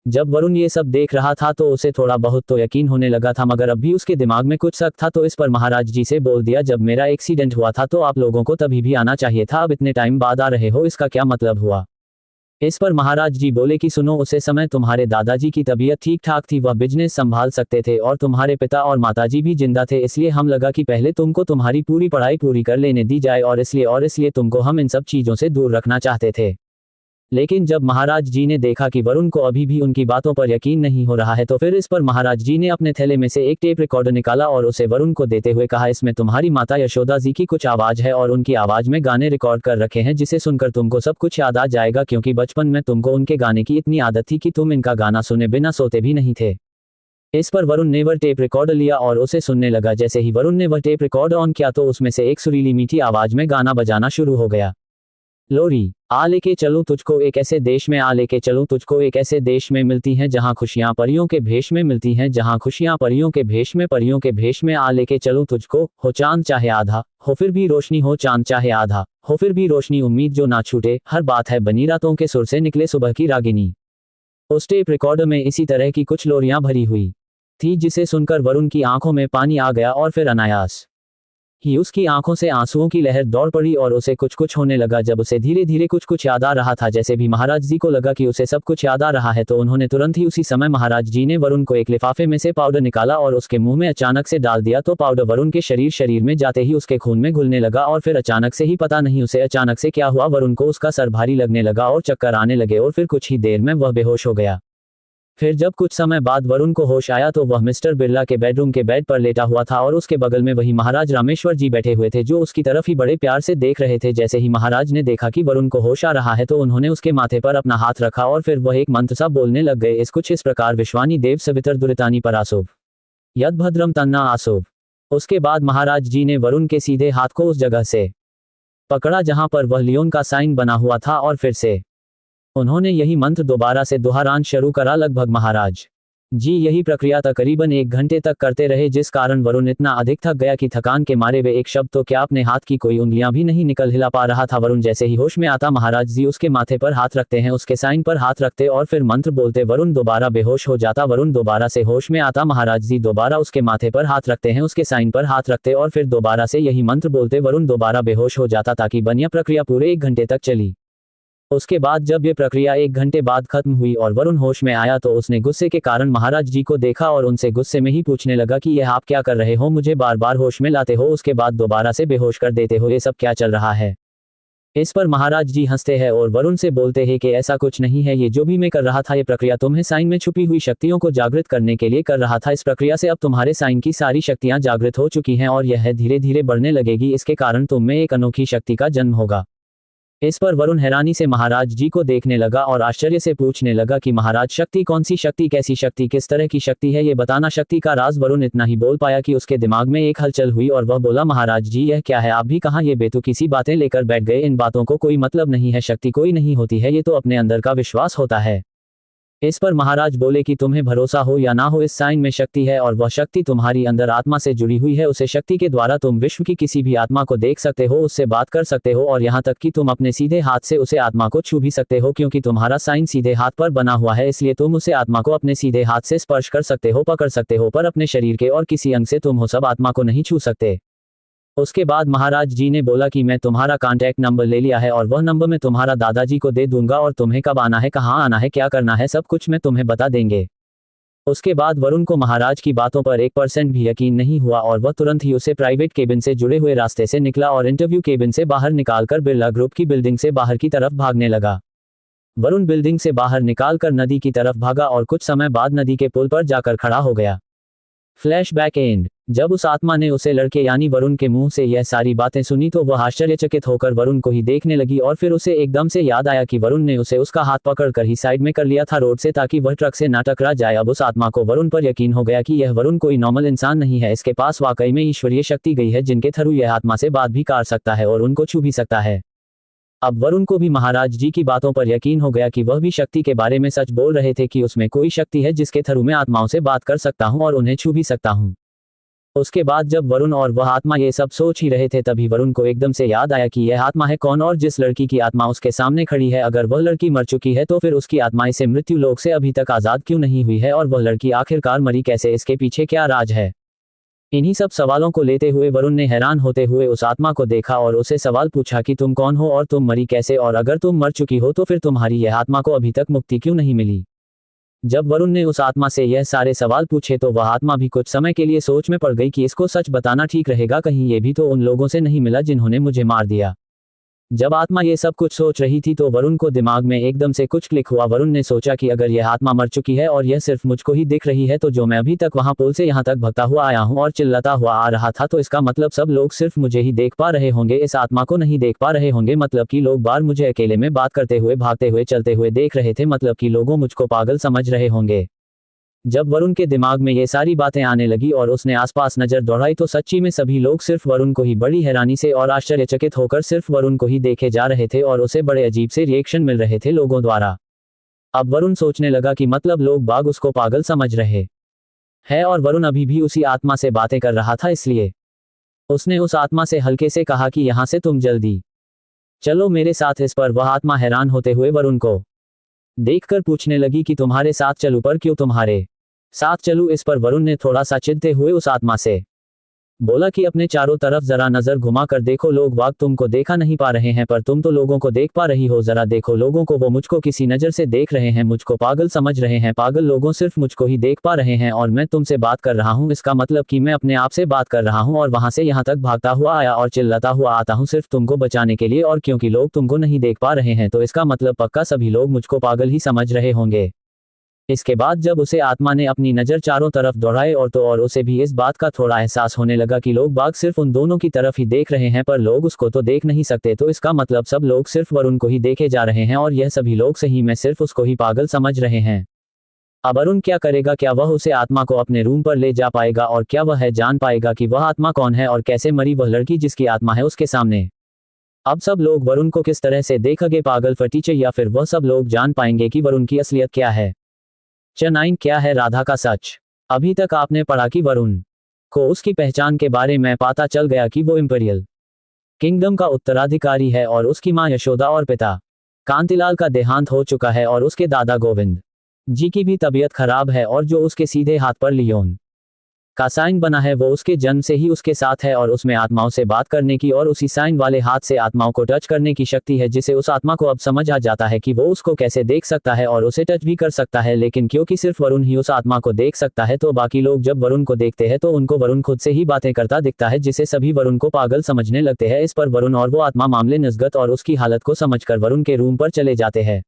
जब वरुण ये सब देख रहा था तो उसे थोड़ा बहुत तो यकीन होने लगा था, मगर अब भी उसके दिमाग में कुछ शक था। तो इस पर महाराज जी से बोल दिया, जब मेरा एक्सीडेंट हुआ था तो आप लोगों को तभी भी आना चाहिए था, अब इतने टाइम बाद आ रहे हो, इसका क्या मतलब हुआ। इस पर महाराज जी बोले कि सुनो, उसे समय तुम्हारे दादाजी की तबीयत ठीक ठाक थी, वह बिजनेस संभाल सकते थे और तुम्हारे पिता और माताजी भी जिंदा थे, इसलिए हम लगा कि पहले तुमको तुम्हारी पूरी पढ़ाई पूरी कर लेने दी जाए और इसलिए तुमको हम इन सब चीजों से दूर रखना चाहते थे। लेकिन जब महाराज जी ने देखा कि वरुण को अभी भी उनकी बातों पर यकीन नहीं हो रहा है तो फिर इस पर महाराज जी ने अपने थैले में से एक टेप रिकॉर्डर निकाला और उसे वरुण को देते हुए कहा, इसमें तुम्हारी माता यशोदा जी की कुछ आवाज है और उनकी आवाज में गाने रिकॉर्ड कर रखे हैं जिसे सुनकर तुमको सब कुछ याद आ जाएगा, क्योंकि बचपन में तुमको उनके गाने की इतनी आदत थी कि तुम इनका गाना सुने बिना सोते भी नहीं थे। इस पर वरुण ने वह टेप रिकॉर्डर लिया और उसे सुनने लगा। जैसे ही वरुण ने वह टेप रिकॉर्ड ऑन किया तो उसमें से एक सुरीली मीठी आवाज में गाना बजाना शुरू हो गया। लोरी आ लेके चलूं तुझको एक ऐसे देश में, आ लेके चलूं तुझको एक ऐसे देश में, मिलती हैं जहां खुशियां परियों के भेष में, मिलती हैं जहां खुशियां परियों के भेष में, परियों के भेष में। आ लेके चलूं तुझको, हो चांद चाहे आधा हो फिर भी रोशनी, हो चांद चाहे आधा हो फिर भी रोशनी, उम्मीद जो ना छूटे, हर बात है बनी रातों के सुर से निकले सुबह की रागिनी। उस टेप रिकॉर्डर में इसी तरह की कुछ लोरियां भरी हुई थी जिसे सुनकर वरुण की आंखों में पानी आ गया और फिर अनायास ही उसकी आंखों से आंसुओं की लहर दौड़ पड़ी और उसे कुछ कुछ होने लगा। जब उसे धीरे धीरे कुछ कुछ याद आ रहा था, जैसे भी महाराज जी को लगा कि उसे सब कुछ याद आ रहा है तो उन्होंने तुरंत ही उसी समय महाराज जी ने वरुण को एक लिफाफे में से पाउडर निकाला और उसके मुंह में अचानक से डाल दिया। तो पाउडर वरुण के शरीर में जाते ही उसके खून में घुलने लगा और फिर अचानक से ही पता नहीं उसे अचानक से क्या हुआ, वरुण को उसका सर भारी लगने लगा और चक्कर आने लगे और फिर कुछ ही देर में वह बेहोश हो गया। फिर जब कुछ समय बाद वरुण को होश आया तो वह मिस्टर बिरला के बेडरूम के बेड पर लेटा हुआ था और उसके बगल में वही महाराज रामेश्वर जी बैठे हुए थे जो उसकी तरफ ही बड़े प्यार से देख रहे थे। जैसे ही महाराज ने देखा कि वरुण को होश आ रहा है तो उन्होंने उसके माथे पर अपना हाथ रखा और फिर वह एक मंत्र सा बोलने लग गए, इस प्रकार विश्वानी देव सवितर दुरितानी परासोभ यद भद्रम तन्ना आसोभ। उसके बाद महाराज जी ने वरुण के सीधे हाथ को उस जगह से पकड़ा जहां पर वह लियोन का साइन बना हुआ था और फिर से उन्होंने यही मंत्र दोबारा से दोहराना शुरू करा। लगभग महाराज जी यही प्रक्रिया तकरीबन 1 घंटे तक करते रहे, जिस कारण वरुण इतना अधिक थक गया कि थकान के मारे वे एक शब्द तो क्या अपने हाथ की कोई उंगलियां भी नहीं हिला पा रहा था। वरुण जैसे ही होश में आता महाराज जी उसके माथे पर हाथ रखते हैं, उसके साइन पर हाथ रखते और फिर मंत्र बोलते, वरुण दोबारा बेहोश हो जाता। वरुण दोबारा से होश में आता, महाराज जी दोबारा उसके माथे पर हाथ रखते हैं, उसके साइन पर हाथ रखते और फिर दोबारा से यही मंत्र बोलते, वरुण दोबारा बेहोश हो जाता। ताकि बनिया प्रक्रिया पूरे 1 घंटे तक चली। उसके बाद जब ये प्रक्रिया 1 घंटे बाद खत्म हुई और वरुण होश में आया तो उसने गुस्से के कारण महाराज जी को देखा और उनसे गुस्से में ही पूछने लगा कि यह आप क्या कर रहे हो, मुझे बार बार होश में लाते हो, उसके बाद दोबारा से बेहोश कर देते हो, ये सब क्या चल रहा है। इस पर महाराज जी हंसते हैं और वरुण से बोलते हैं कि ऐसा कुछ नहीं है, ये जो भी मैं कर रहा था ये प्रक्रिया तुम्हें साइन में छुपी हुई शक्तियों को जागृत करने के लिए कर रहा था। इस प्रक्रिया से अब तुम्हारे साइन की सारी शक्तियां जागृत हो चुकी हैं और यह धीरे धीरे बढ़ने लगेगी। इसके कारण तुम में एक अनोखी शक्ति का जन्म होगा। इस पर वरुण हैरानी से महाराज जी को देखने लगा और आश्चर्य से पूछने लगा कि महाराज शक्ति कौन सी शक्ति, कैसी शक्ति, किस तरह की शक्ति है, ये बताना। शक्ति का राज वरुण इतना ही बोल पाया कि उसके दिमाग में एक हलचल हुई और वह बोला, महाराज जी यह क्या है, आप भी कहाँ ये बेतुकी सी बातें लेकर बैठ गए, इन बातों को कोई मतलब नहीं है, शक्ति कोई नहीं होती है, ये तो अपने अंदर का विश्वास होता है। इस पर महाराज बोले कि तुम्हें भरोसा हो या ना हो इस साइन में शक्ति है और वह शक्ति तुम्हारी अंदर आत्मा से जुड़ी हुई है। उसे शक्ति के द्वारा तुम विश्व की किसी भी आत्मा को देख सकते हो, उससे बात कर सकते हो और यहाँ तक कि तुम अपने सीधे हाथ से उसे आत्मा को छू भी सकते हो, क्योंकि तुम्हारा साइन सीधे हाथ पर बना हुआ है, इसलिए तुम उसे आत्मा को अपने सीधे हाथ से स्पर्श कर सकते हो, पकड़ सकते हो, पर अपने शरीर के और किसी अंग से तुम हो सब आत्मा को नहीं छू सकते। उसके बाद महाराज जी ने बोला कि मैं तुम्हारा कांटेक्ट नंबर ले लिया है और वह नंबर मैं तुम्हारा दादाजी को दे दूंगा और तुम्हें कब आना है, कहाँ आना है, क्या करना है, सब कुछ मैं तुम्हें बता देंगे। उसके बाद वरुण को महाराज की बातों पर 1% भी यकीन नहीं हुआ और वह तुरंत ही उसे प्राइवेट केबिन से जुड़े हुए रास्ते से निकला और इंटरव्यू केबिन से बाहर निकालकर बिरला ग्रुप की बिल्डिंग से बाहर की तरफ भागने लगा। वरुण बिल्डिंग से बाहर निकालकर नदी की तरफ भागा और कुछ समय बाद नदी के पुल पर जाकर खड़ा हो गया। Flashback and. जब उस आत्मा ने उसे लड़के यानी वरुण के मुंह से यह सारी बातें सुनी तो वह आश्चर्यचकित होकर वरुण को ही देखने लगी और फिर उसे एकदम से याद आया कि वरुण ने उसे उसका हाथ पकड़कर ही साइड में कर लिया था रोड से, ताकि वह ट्रक से ना टकरा जाए। अब उस आत्मा को वरुण पर यकीन हो गया कि यह वरुण कोई नॉर्मल इंसान नहीं है, इसके पास वाकई में ईश्वरीय शक्ति गई है, जिनके थ्रू यह आत्मा से बात भी कर सकता है और उनको छू भी सकता है। अब वरुण को भी महाराज जी की बातों पर यकीन हो गया कि वह भी शक्ति के बारे में सच बोल रहे थे, कि उसमें कोई शक्ति है जिसके थ्रू मैं आत्माओं से बात कर सकता हूं और उन्हें छू भी सकता हूं। उसके बाद जब वरुण और वह आत्मा ये सब सोच ही रहे थे, तभी वरुण को एकदम से याद आया कि यह आत्मा है कौन और जिस लड़की की आत्मा उसके सामने खड़ी है, अगर वह लड़की मर चुकी है तो फिर उसकी आत्मा इसे मृत्यु लोक से अभी तक आजाद क्यों नहीं हुई है और वह लड़की आखिरकार मरी कैसे, इसके पीछे क्या राज है। इन्हीं सब सवालों को लेते हुए वरुण ने हैरान होते हुए उस आत्मा को देखा और उसे सवाल पूछा कि तुम कौन हो और तुम मरी कैसे, और अगर तुम मर चुकी हो तो फिर तुम्हारी यह आत्मा को अभी तक मुक्ति क्यों नहीं मिली। जब वरुण ने उस आत्मा से यह सारे सवाल पूछे तो वह आत्मा भी कुछ समय के लिए सोच में पड़ गई कि इसको सच बताना ठीक रहेगा, कहीं ये भी तो उन लोगों से नहीं मिला जिन्होंने मुझे मार दिया। जब आत्मा ये सब कुछ सोच रही थी तो वरुण को दिमाग में एकदम से कुछ क्लिक हुआ। वरुण ने सोचा कि अगर यह आत्मा मर चुकी है और यह सिर्फ मुझको ही दिख रही है, तो जो मैं अभी तक वहां पुल से यहां तक भगता हुआ आया हूं और चिल्लाता हुआ आ रहा था, तो इसका मतलब सब लोग सिर्फ मुझे ही देख पा रहे होंगे, इस आत्मा को नहीं देख पा रहे होंगे। मतलब कि लोग बार मुझे अकेले में बात करते हुए, भागते हुए, चलते हुए देख रहे थे, मतलब कि लोगों मुझको पागल समझ रहे होंगे। जब वरुण के दिमाग में ये सारी बातें आने लगी और उसने आसपास नजर दौड़ाई तो सच्ची में सभी लोग सिर्फ वरुण को ही बड़ी हैरानी से और आश्चर्यचकित होकर सिर्फ वरुण को ही देखे जा रहे थे और उसे बड़े अजीब से रिएक्शन मिल रहे थे लोगों द्वारा। अब वरुण सोचने लगा कि मतलब लोग बाग उसको पागल समझ रहे हैं और वरुण अभी भी उसी आत्मा से बातें कर रहा था, इसलिए उसने उस आत्मा से हल्के से कहा कि यहां से तुम जल्दी चलो मेरे साथ। इस पर वह आत्मा हैरान होते हुए वरुण को देखकर पूछने लगी कि तुम्हारे साथ चलूं, पर क्यों तुम्हारे साथ चलूं। इस पर वरुण ने थोड़ा सा चिढ़ते हुए उस आत्मा से बोला कि अपने चारों तरफ जरा नजर घुमा कर देखो, लोग वाग तुमको देखा नहीं पा रहे हैं पर तुम तो लोगों को देख पा रही हो, जरा देखो लोगों को, वो मुझको किसी नजर से देख रहे हैं, मुझको पागल समझ रहे हैं, पागल लोगों सिर्फ मुझको ही देख पा रहे हैं और मैं तुमसे बात कर रहा हूं, इसका मतलब कि मैं अपने आप से बात कर रहा हूं और वहां से यहां तक भागता हुआ आया और चिल्लाता हुआ आता हूं सिर्फ तुमको बचाने के लिए, और क्योंकि लोग तुमको नहीं देख पा रहे हैं तो इसका मतलब पक्का सभी लोग मुझको पागल ही समझ रहे होंगे। इसके बाद जब उसे आत्मा ने अपनी नजर चारों तरफ दौड़ाए और उसे भी इस बात का थोड़ा एहसास होने लगा कि लोग बाग सिर्फ उन दोनों की तरफ ही देख रहे हैं, पर लोग उसको तो देख नहीं सकते, तो इसका मतलब सब लोग सिर्फ वरुण को ही देखे जा रहे हैं और यह सभी लोग सही में सिर्फ उसको ही पागल समझ रहे हैं। अब वरुण क्या करेगा? क्या वह उसे आत्मा को अपने रूम पर ले जा पाएगा और क्या वह है जान पाएगा कि वह आत्मा कौन है और कैसे मरी वह लड़की जिसकी आत्मा है उसके सामने। अब सब लोग वरुण को किस तरह से देखेंगे, पागल फटीचे, या फिर वह सब लोग जान पाएंगे कि वरुण की असलियत क्या है। च 9 क्या है राधा का सच? अभी तक आपने पढ़ा कि वरुण को उसकी पहचान के बारे में पता चल गया कि वो इंपीरियल किंगडम का उत्तराधिकारी है और उसकी मां यशोदा और पिता कांतिलाल का देहांत हो चुका है और उसके दादा गोविंद जी की भी तबीयत खराब है और जो उसके सीधे हाथ पर लियोन का साइन बना है वो उसके जन्म से ही उसके साथ है और उसमें आत्माओं से बात करने की और उसी साइन वाले हाथ से आत्माओं को टच करने की शक्ति है, जिसे उस आत्मा को अब समझ आ जाता है कि वो उसको कैसे देख सकता है और उसे टच भी कर सकता है। लेकिन क्योंकि सिर्फ वरुण ही उस आत्मा को देख सकता है तो बाकी लोग जब वरुण को देखते हैं तो उनको वरुण खुद से ही बातें करता दिखता है, जिसे सभी वरुण को पागल समझने लगते हैं। इस पर वरुण और वो आत्मा मामले नज़गत और उसकी हालत को समझकर वरुण के रूम पर चले जाते हैं।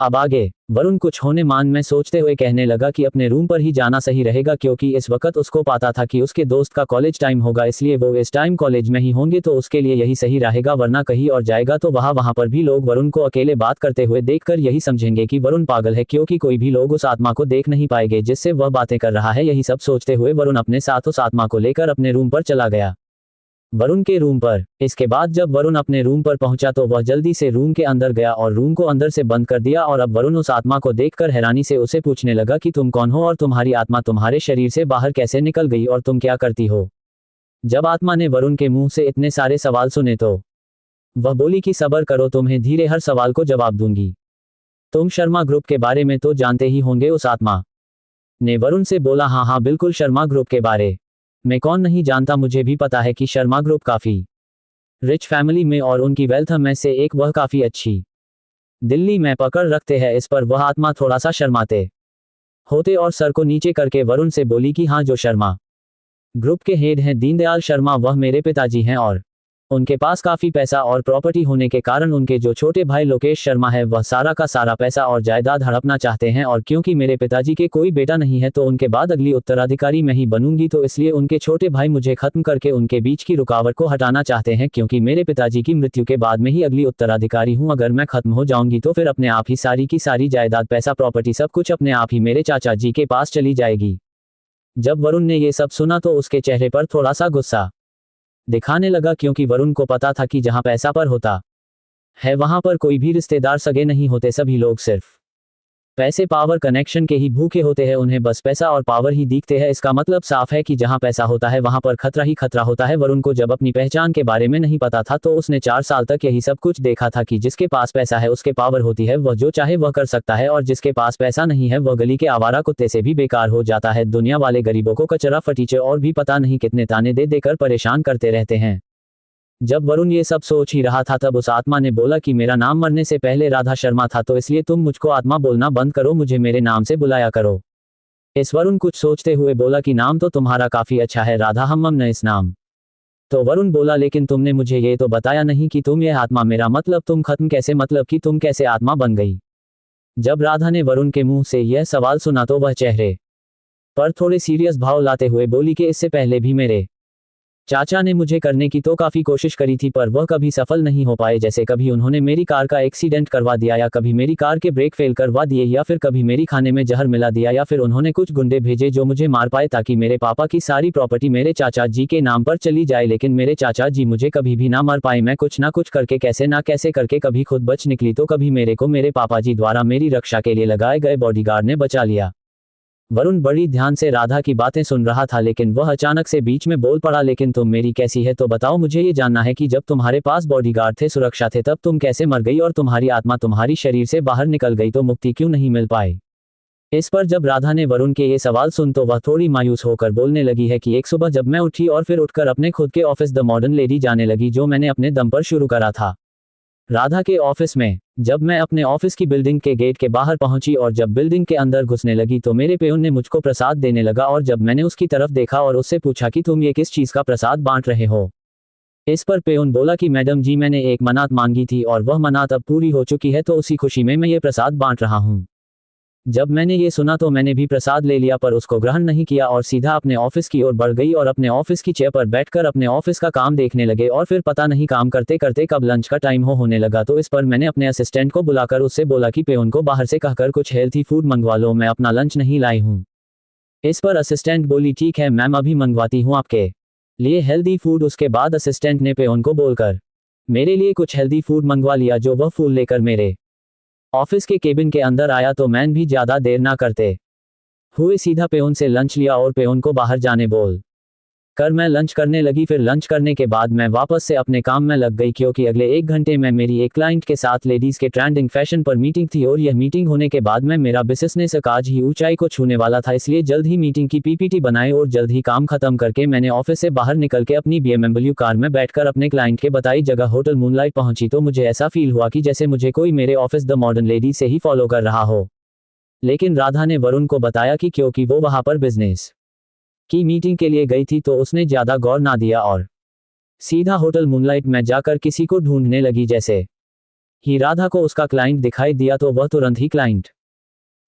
अब आगे वरुण कुछ होने मान में सोचते हुए कहने लगा कि अपने रूम पर ही जाना सही रहेगा, क्योंकि इस वक्त उसको पता था कि उसके दोस्त का कॉलेज टाइम होगा, इसलिए वो इस टाइम कॉलेज में ही होंगे तो उसके लिए यही सही रहेगा, वरना कहीं और जाएगा तो वहां पर भी लोग वरुण को अकेले बात करते हुए देखकर यही समझेंगे कि वरुण पागल है, क्योंकि कोई भी लोग उस आत्मा को देख नहीं पाएंगे जिससे वह बातें कर रहा है। यही सब सोचते हुए वरुण अपने साथ उस आत्मा को लेकर अपने रूम पर चला गया। वरुण के रूम पर इसके बाद जब वरुण अपने रूम पर पहुंचा तो वह जल्दी से रूम के अंदर गया और रूम को अंदर से बंद कर दिया। और अब वरुण उस आत्मा को देखकर हैरानी से उसे पूछने लगा कि तुम कौन हो और तुम्हारी आत्मा तुम्हारे शरीर से बाहर कैसे निकल गई और तुम क्या करती हो। जब आत्मा ने वरुण के मुंह से इतने सारे सवाल सुने तो वह बोली कि सब्र करो, तुम्हें धीरे हर सवाल को जवाब दूंगी। तुम शर्मा ग्रुप के बारे में तो जानते ही होंगे। उस आत्मा ने वरुण से बोला, हाँ हाँ बिल्कुल, शर्मा ग्रुप के बारे मैं कौन नहीं जानता, मुझे भी पता है कि शर्मा ग्रुप काफी रिच फैमिली में और उनकी वेल्थ में से एक वह काफी अच्छी दिल्ली में पकड़ रखते हैं। इस पर वह आत्मा थोड़ा सा शर्माते होते और सर को नीचे करके वरुण से बोली कि हाँ, जो शर्मा ग्रुप के हेड हैं दीनदयाल शर्मा, वह मेरे पिताजी हैं और उनके पास काफी पैसा और प्रॉपर्टी होने के कारण उनके जो छोटे भाई लोकेश शर्मा है वह सारा का सारा पैसा और जायदाद हड़पना चाहते हैं। और क्योंकि मेरे पिताजी के कोई बेटा नहीं है तो उनके बाद अगली उत्तराधिकारी मैं ही बनूंगी, तो इसलिए उनके छोटे भाई मुझे खत्म करके उनके बीच की रुकावट को हटाना चाहते हैं, क्योंकि मेरे पिताजी की मृत्यु के बाद में ही अगली उत्तराधिकारी हूं। अगर मैं खत्म हो जाऊंगी तो फिर अपने आप ही सारी की सारी जायदाद, पैसा, प्रॉपर्टी सब कुछ अपने आप ही मेरे चाचा जी के पास चली जाएगी। जब वरुण ने ये सब सुना तो उसके चेहरे पर थोड़ा सा गुस्सा दिखाने लगा, क्योंकि वरुण को पता था कि जहां पैसा पर होता है वहां पर कोई भी रिश्तेदार सगे नहीं होते, सभी लोग सिर्फ पैसे, पावर, कनेक्शन के ही भूखे होते हैं, उन्हें बस पैसा और पावर ही दिखते हैं। इसका मतलब साफ है कि जहां पैसा होता है वहां पर खतरा ही खतरा होता है। वरुण को जब अपनी पहचान के बारे में नहीं पता था तो उसने 4 साल तक यही सब कुछ देखा था कि जिसके पास पैसा है उसके पावर होती है, वह जो चाहे वह कर सकता है, और जिसके पास पैसा नहीं है वह गली के आवारा कुत्ते से भी बेकार हो जाता है। दुनिया वाले गरीबों को कचरा, फटीचे और भी पता नहीं कितने ताने दे देकर परेशान करते रहते हैं। जब वरुण ये सब सोच ही रहा था तब उस आत्मा ने बोला कि मेरा नाम मरने से पहले राधा शर्मा था, तो इसलिए तुम मुझको आत्मा बोलना बंद करो, मुझे मेरे नाम से बुलाया करो। इस वरुण कुछ सोचते हुए बोला कि नाम तो तुम्हारा काफी अच्छा है राधा, हम न इस नाम। तो वरुण बोला, लेकिन तुमने मुझे ये तो बताया नहीं कि तुम ये आत्मा, मेरा मतलब तुम खत्म कैसे, मतलब कि तुम कैसे आत्मा बन गई। जब राधा ने वरुण के मुंह से यह सवाल सुना तो वह चेहरे पर थोड़े सीरियस भाव लाते हुए बोली कि इससे पहले भी मेरे चाचा ने मुझे करने की तो काफी कोशिश करी थी पर वह कभी सफल नहीं हो पाए। जैसे कभी उन्होंने मेरी कार का एक्सीडेंट करवा दिया, या कभी मेरी कार के ब्रेक फेल करवा दिए, या फिर कभी मेरी खाने में जहर मिला दिया, या फिर उन्होंने कुछ गुंडे भेजे जो मुझे मार पाए ताकि मेरे पापा की सारी प्रॉपर्टी मेरे चाचा जी के नाम पर चली जाए। लेकिन मेरे चाचा जी मुझे कभी भी ना मार पाए। मैं कुछ ना कुछ करके कैसे ना कैसे करके कभी खुद बच निकली, तो कभी मेरे को मेरे पापा जी द्वारा मेरी रक्षा के लिए लगाए गए बॉडीगार्ड ने बचा लिया। वरुण बड़ी ध्यान से राधा की बातें सुन रहा था, लेकिन वह अचानक से बीच में बोल पड़ा, लेकिन तुम मेरी कैसी है तो बताओ, मुझे ये जानना है कि जब तुम्हारे पास बॉडीगार्ड थे, सुरक्षा थे, तब तुम कैसे मर गई और तुम्हारी आत्मा तुम्हारी शरीर से बाहर निकल गई तो मुक्ति क्यों नहीं मिल पाई। इस पर जब राधा ने वरुण के ये सवाल सुन तो वह थोड़ी मायूस होकर बोलने लगी है कि एक सुबह जब मैं उठी और फिर उठकर अपने खुद के ऑफिस द मॉडर्न लेडी जाने लगी, जो मैंने अपने दम पर शुरू करा था। राधा के ऑफिस में जब मैं अपने ऑफिस की बिल्डिंग के गेट के बाहर पहुंची और जब बिल्डिंग के अंदर घुसने लगी तो मेरे पेयून ने मुझको प्रसाद देने लगा, और जब मैंने उसकी तरफ देखा और उससे पूछा कि तुम ये किस चीज का प्रसाद बांट रहे हो। इस पर पेयून बोला कि मैडम जी, मैंने एक मन्नत मांगी थी और वह मन्नत अब पूरी हो चुकी है, तो उसी खुशी में मैं ये प्रसाद बांट रहा हूँ। जब मैंने ये सुना तो मैंने भी प्रसाद ले लिया, पर उसको ग्रहण नहीं किया और सीधा अपने ऑफिस की ओर बढ़ गई और अपने ऑफिस की चेयर पर बैठकर अपने ऑफिस का काम देखने लगे। और फिर पता नहीं काम करते करते कब लंच का टाइम होने लगा, तो इस पर मैंने अपने असिस्टेंट को बुलाकर उससे बोला कि पेयून को बाहर से कहकर कुछ हेल्थी फूड मंगवा लो, मैं अपना लंच नहीं लाई हूँ। इस पर असिस्टेंट बोली, ठीक है मैम, अभी मंगवाती हूँ आपके लिए हेल्दी फूड। उसके बाद असिस्टेंट ने पेयून को बोलकर मेरे लिए कुछ हेल्दी फूड मंगवा लिया, जो वह फूल लेकर मेरे ऑफिस के केबिन के अंदर आया। तो मैंने भी ज्यादा देर ना करते हुए सीधा पेयून से लंच लिया और पेयून को बाहर जाने बोल कर मैं लंच करने लगी। फिर लंच करने के बाद मैं वापस से अपने काम में लग गई, क्योंकि अगले 1 घंटे में मेरी एक क्लाइंट के साथ लेडीज के ट्रेंडिंग फैशन पर मीटिंग थी और यह मीटिंग होने के बाद में मेरा बिजनेस आज ही ऊंचाई को छूने वाला था। इसलिए जल्द ही मीटिंग की पीपीटी बनाई और जल्द ही काम खत्म करके मैंने ऑफिस से बाहर निकल के अपनी BMW कार में बैठकर अपने क्लाइंट के बताई जगह होटल मूनलाइट पहुंची तो मुझे ऐसा फील हुआ कि जैसे मुझे कोई मेरे ऑफिस द मॉडर्न लेडी से ही फॉलो कर रहा हो। लेकिन राधा ने वरुण को बताया कि क्योंकि वो वहां पर बिजनेस की मीटिंग के लिए गई थी तो उसने ज्यादा गौर ना दिया और सीधा होटल मूनलाइट में जाकर किसी को ढूंढने लगी। जैसे ही राधा को उसका क्लाइंट दिखाई दिया तो वह तुरंत ही क्लाइंट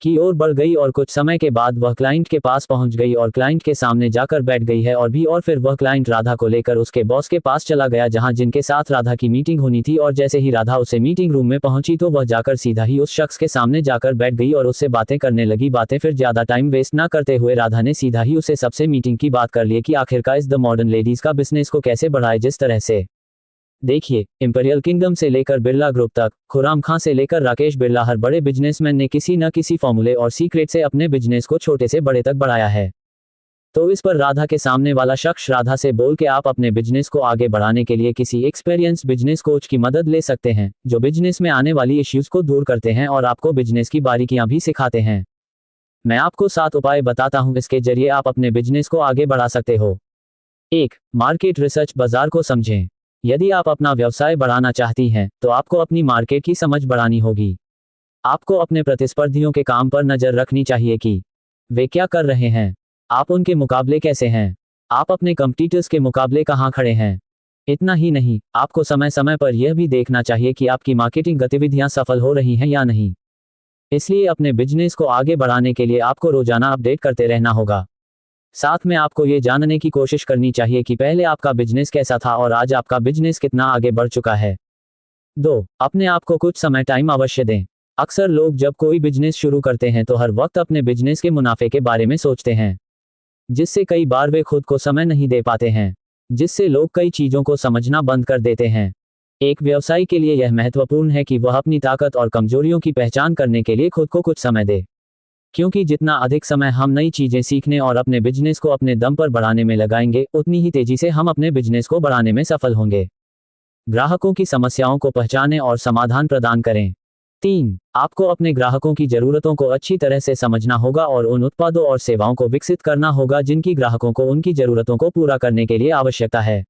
की ओर बढ़ गई और कुछ समय के बाद वह क्लाइंट के पास पहुंच गई और क्लाइंट के सामने जाकर बैठ गई है और फिर वह क्लाइंट राधा को लेकर उसके बॉस के पास चला गया जहां जिनके साथ राधा की मीटिंग होनी थी। और जैसे ही राधा उसे मीटिंग रूम में पहुंची तो वह जाकर सीधा ही उस शख्स के सामने जाकर बैठ गई और उससे बातें करने लगी। फिर ज्यादा टाइम वेस्ट ना करते हुए राधा ने सीधा ही उसे सबसे मीटिंग की बात कर ली कि आखिरकार इस द मॉडर्न लेडीज का बिजनेस को कैसे बढ़ाए। जिस तरह से देखिए, इंपीरियल किंगडम से लेकर बिरला ग्रुप तक, खुराम खां से लेकर राकेश बिरला, हर बड़े बिजनेसमैन ने किसी न किसी फॉर्मूले और सीक्रेट से अपने बिजनेस को छोटे से बड़े तक बढ़ाया है। तो इस पर राधा के सामने वाला शख्स राधा से बोल के आप अपने बिजनेस को आगे बढ़ाने के लिए किसी एक्सपीरियंस बिजनेस कोच की मदद ले सकते हैं जो बिजनेस में आने वाली इश्यूज को दूर करते हैं और आपको बिजनेस की बारीकियां भी सिखाते हैं। मैं आपको 7 उपाय बताता हूं, इसके जरिए आप अपने बिजनेस को आगे बढ़ा सकते हो। 1. मार्केट रिसर्च, बाजार को समझें। यदि आप अपना व्यवसाय बढ़ाना चाहती हैं तो आपको अपनी मार्केट की समझ बढ़ानी होगी। आपको अपने प्रतिस्पर्धियों के काम पर नजर रखनी चाहिए कि वे क्या कर रहे हैं, आप उनके मुकाबले कैसे हैं, आप अपने कंपटीटर्स के मुकाबले कहां खड़े हैं। इतना ही नहीं, आपको समय समय पर यह भी देखना चाहिए कि आपकी मार्केटिंग गतिविधियां सफल हो रही हैं या नहीं। इसलिए अपने बिजनेस को आगे बढ़ाने के लिए आपको रोजाना अपडेट करते रहना होगा। साथ में आपको ये जानने की कोशिश करनी चाहिए कि पहले आपका बिजनेस कैसा था और आज आपका बिजनेस कितना आगे बढ़ चुका है। 2. अपने आप को कुछ समय टाइम अवश्य दें। अक्सर लोग जब कोई बिजनेस शुरू करते हैं तो हर वक्त अपने बिजनेस के मुनाफे के बारे में सोचते हैं, जिससे कई बार वे खुद को समय नहीं दे पाते हैं, जिससे लोग कई चीजों को समझना बंद कर देते हैं। एक व्यवसायी के लिए यह महत्वपूर्ण है कि वह अपनी ताकत और कमजोरियों की पहचान करने के लिए खुद को कुछ समय दे, क्योंकि जितना अधिक समय हम नई चीजें सीखने और अपने बिजनेस को अपने दम पर बढ़ाने में लगाएंगे उतनी ही तेजी से हम अपने बिजनेस को बढ़ाने में सफल होंगे। ग्राहकों की समस्याओं को पहचानें और समाधान प्रदान करें। 3. आपको अपने ग्राहकों की जरूरतों को अच्छी तरह से समझना होगा और उन उत्पादों और सेवाओं को विकसित करना होगा जिनकी ग्राहकों को उनकी जरूरतों को पूरा करने के लिए आवश्यकता है।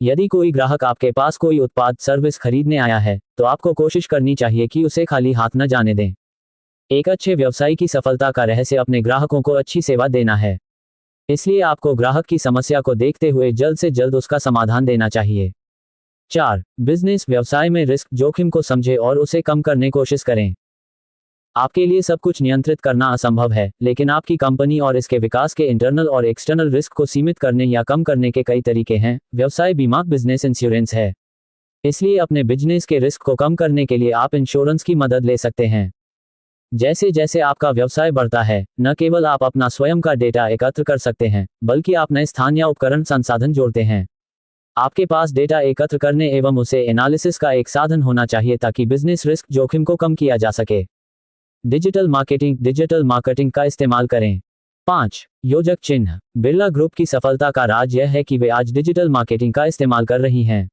यदि कोई ग्राहक आपके पास कोई उत्पाद सर्विस खरीदने आया है तो आपको कोशिश करनी चाहिए कि उसे खाली हाथ न जाने दें। एक अच्छे व्यवसायी की सफलता का रहस्य अपने ग्राहकों को अच्छी सेवा देना है। इसलिए आपको ग्राहक की समस्या को देखते हुए जल्द से जल्द उसका समाधान देना चाहिए। 4. बिजनेस व्यवसाय में रिस्क जोखिम को समझें और उसे कम करने की कोशिश करें। आपके लिए सब कुछ नियंत्रित करना असंभव है, लेकिन आपकी कंपनी और इसके विकास के इंटरनल और एक्सटर्नल रिस्क को सीमित करने या कम करने के कई तरीके हैं। व्यवसाय बीमा बिजनेस इंश्योरेंस है। इसलिए अपने बिजनेस के रिस्क को कम करने के लिए आप इंश्योरेंस की मदद ले सकते हैं। जैसे जैसे आपका व्यवसाय बढ़ता है, न केवल आप अपना स्वयं का डेटा एकत्र कर सकते हैं, बल्कि आप नए स्थान या उपकरण संसाधन जोड़ते हैं। आपके पास डेटा एकत्र करने एवं उसे एनालिसिस का एक साधन होना चाहिए ताकि बिजनेस रिस्क जोखिम को कम किया जा सके। डिजिटल मार्केटिंग का इस्तेमाल करें। 5. योजक चिन्ह। बिरला ग्रुप की सफलता का राज यह है कि वे आज डिजिटल मार्केटिंग का इस्तेमाल कर रही हैं।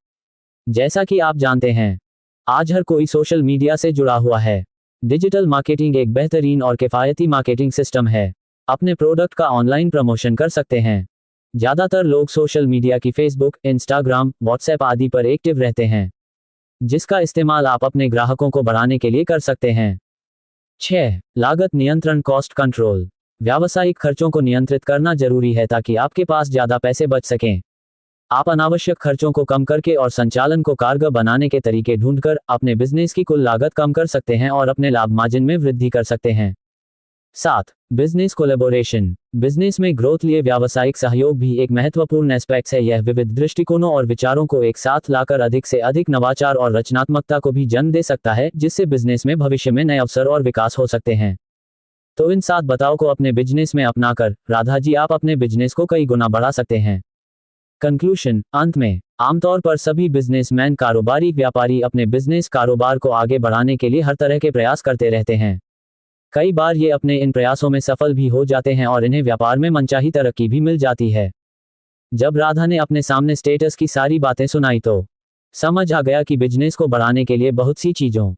जैसा कि आप जानते हैं, आज हर कोई सोशल मीडिया से जुड़ा हुआ है। डिजिटल मार्केटिंग एक बेहतरीन और किफायती मार्केटिंग सिस्टम है। अपने प्रोडक्ट का ऑनलाइन प्रमोशन कर सकते हैं। ज्यादातर लोग सोशल मीडिया की फेसबुक, इंस्टाग्राम, व्हाट्सएप आदि पर एक्टिव रहते हैं, जिसका इस्तेमाल आप अपने ग्राहकों को बढ़ाने के लिए कर सकते हैं। 6. लागत नियंत्रण, कॉस्ट कंट्रोल। व्यावसायिक खर्चों को नियंत्रित करना जरूरी है ताकि आपके पास ज्यादा पैसे बच सकें। आप अनावश्यक खर्चों को कम करके और संचालन को कारगर बनाने के तरीके ढूंढकर अपने बिजनेस की कुल लागत कम कर सकते हैं और अपने लाभ मार्जिन में वृद्धि कर सकते हैं। 7. Business collaboration. बिजनेस में ग्रोथ लिए व्यावसायिक सहयोग भी एक महत्वपूर्ण एस्पेक्ट है। यह विविध दृष्टिकोणों और विचारों को एक साथ लाकर अधिक से अधिक नवाचार और रचनात्मकता को भी जन्म दे सकता है, जिससे बिजनेस में भविष्य में नए अवसर और विकास हो सकते हैं। तो इन 7 बताओं को अपने बिजनेस में अपनाकर राधा जी आप अपने बिजनेस को कई गुना बढ़ा सकते हैं। कंक्लूजन। अंत में, आमतौर पर सभी बिजनेसमैन, कारोबारी, व्यापारी अपने बिजनेस कारोबार को आगे बढ़ाने के लिए हर तरह के प्रयास करते रहते हैं। कई बार ये अपने इन प्रयासों में सफल भी हो जाते हैं और इन्हें व्यापार में मनचाही तरक्की भी मिल जाती है। जब राधा ने अपने सामने स्टेटस की सारी बातें सुनाई तो समझ आ गया कि बिजनेस को बढ़ाने के लिए बहुत सी चीजों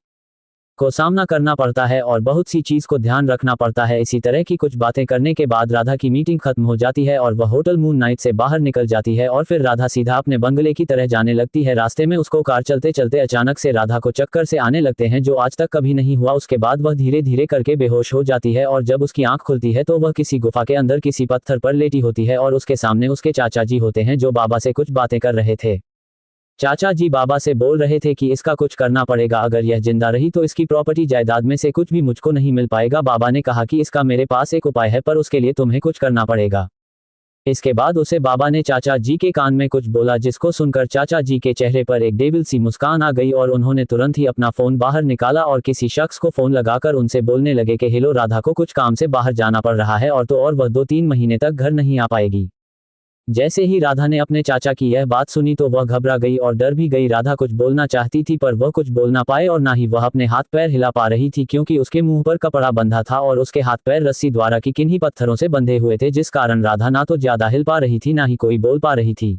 को सामना करना पड़ता है और बहुत सी चीज को ध्यान रखना पड़ता है। इसी तरह की कुछ बातें करने के बाद राधा की मीटिंग खत्म हो जाती है और वह होटल मून नाइट से बाहर निकल जाती है और फिर राधा सीधा अपने बंगले की तरह जाने लगती है। रास्ते में उसको कार चलते चलते अचानक से राधा को चक्कर से आने लगते हैं जो आज तक कभी नहीं हुआ। उसके बाद वह धीरे धीरे करके बेहोश हो जाती है और जब उसकी आंख खुलती है तो वह किसी गुफा के अंदर किसी पत्थर पर लेटी होती है और उसके सामने उसके चाचा जी होते हैं जो बाबा से कुछ बातें कर रहे थे। चाचा जी बाबा से बोल रहे थे कि इसका कुछ करना पड़ेगा, अगर यह जिंदा रही तो इसकी प्रॉपर्टी जायदाद में से कुछ भी मुझको नहीं मिल पाएगा। बाबा ने कहा कि इसका मेरे पास एक उपाय है पर उसके लिए तुम्हें कुछ करना पड़ेगा। इसके बाद उसे बाबा ने चाचा जी के कान में कुछ बोला जिसको सुनकर चाचा जी के चेहरे पर एक डेविल सी मुस्कान आ गई और उन्होंने तुरंत ही अपना फोन बाहर निकाला और किसी शख्स को फोन लगाकर उनसे बोलने लगे कि हेलो, राधा को कुछ काम से बाहर जाना पड़ रहा है और वह 2-3 महीने तक घर नहीं आ पाएगी। जैसे ही राधा ने अपने चाचा की यह बात सुनी तो वह घबरा गई और डर भी गई। राधा कुछ बोलना चाहती थी पर वह कुछ बोल ना पाए और ना ही वह अपने हाथ पैर हिला पा रही थी क्योंकि उसके मुंह पर कपड़ा बंधा था और उसके हाथ पैर रस्सी द्वारा की किन्हीं पत्थरों से बंधे हुए थे जिस कारण राधा ना तो ज्यादा हिल पा रही थी ना ही कोई बोल पा रही थी।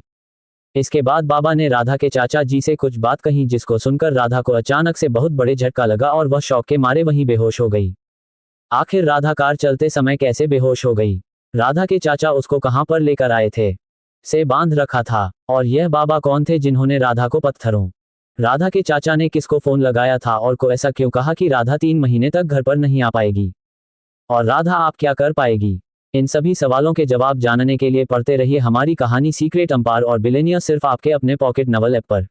इसके बाद बाबा ने राधा के चाचा जी से कुछ बात कही जिसको सुनकर राधा को अचानक से बहुत बड़े झटका लगा और वह शौक के मारे वहीं बेहोश हो गई। आखिर राधा कार चलते समय कैसे बेहोश हो गई? राधा के चाचा उसको कहां पर लेकर आए थे से बांध रखा था और यह बाबा कौन थे जिन्होंने राधा को पत्थरों? राधा के चाचा ने किसको फोन लगाया था और को ऐसा क्यों कहा कि राधा 3 महीने तक घर पर नहीं आ पाएगी और राधा आप क्या कर पाएगी? इन सभी सवालों के जवाब जानने के लिए पढ़ते रहिए हमारी कहानी सीक्रेट एम्पायर और बिलियनियर सिर्फ आपके अपने पॉकेट नवल ऐप पर।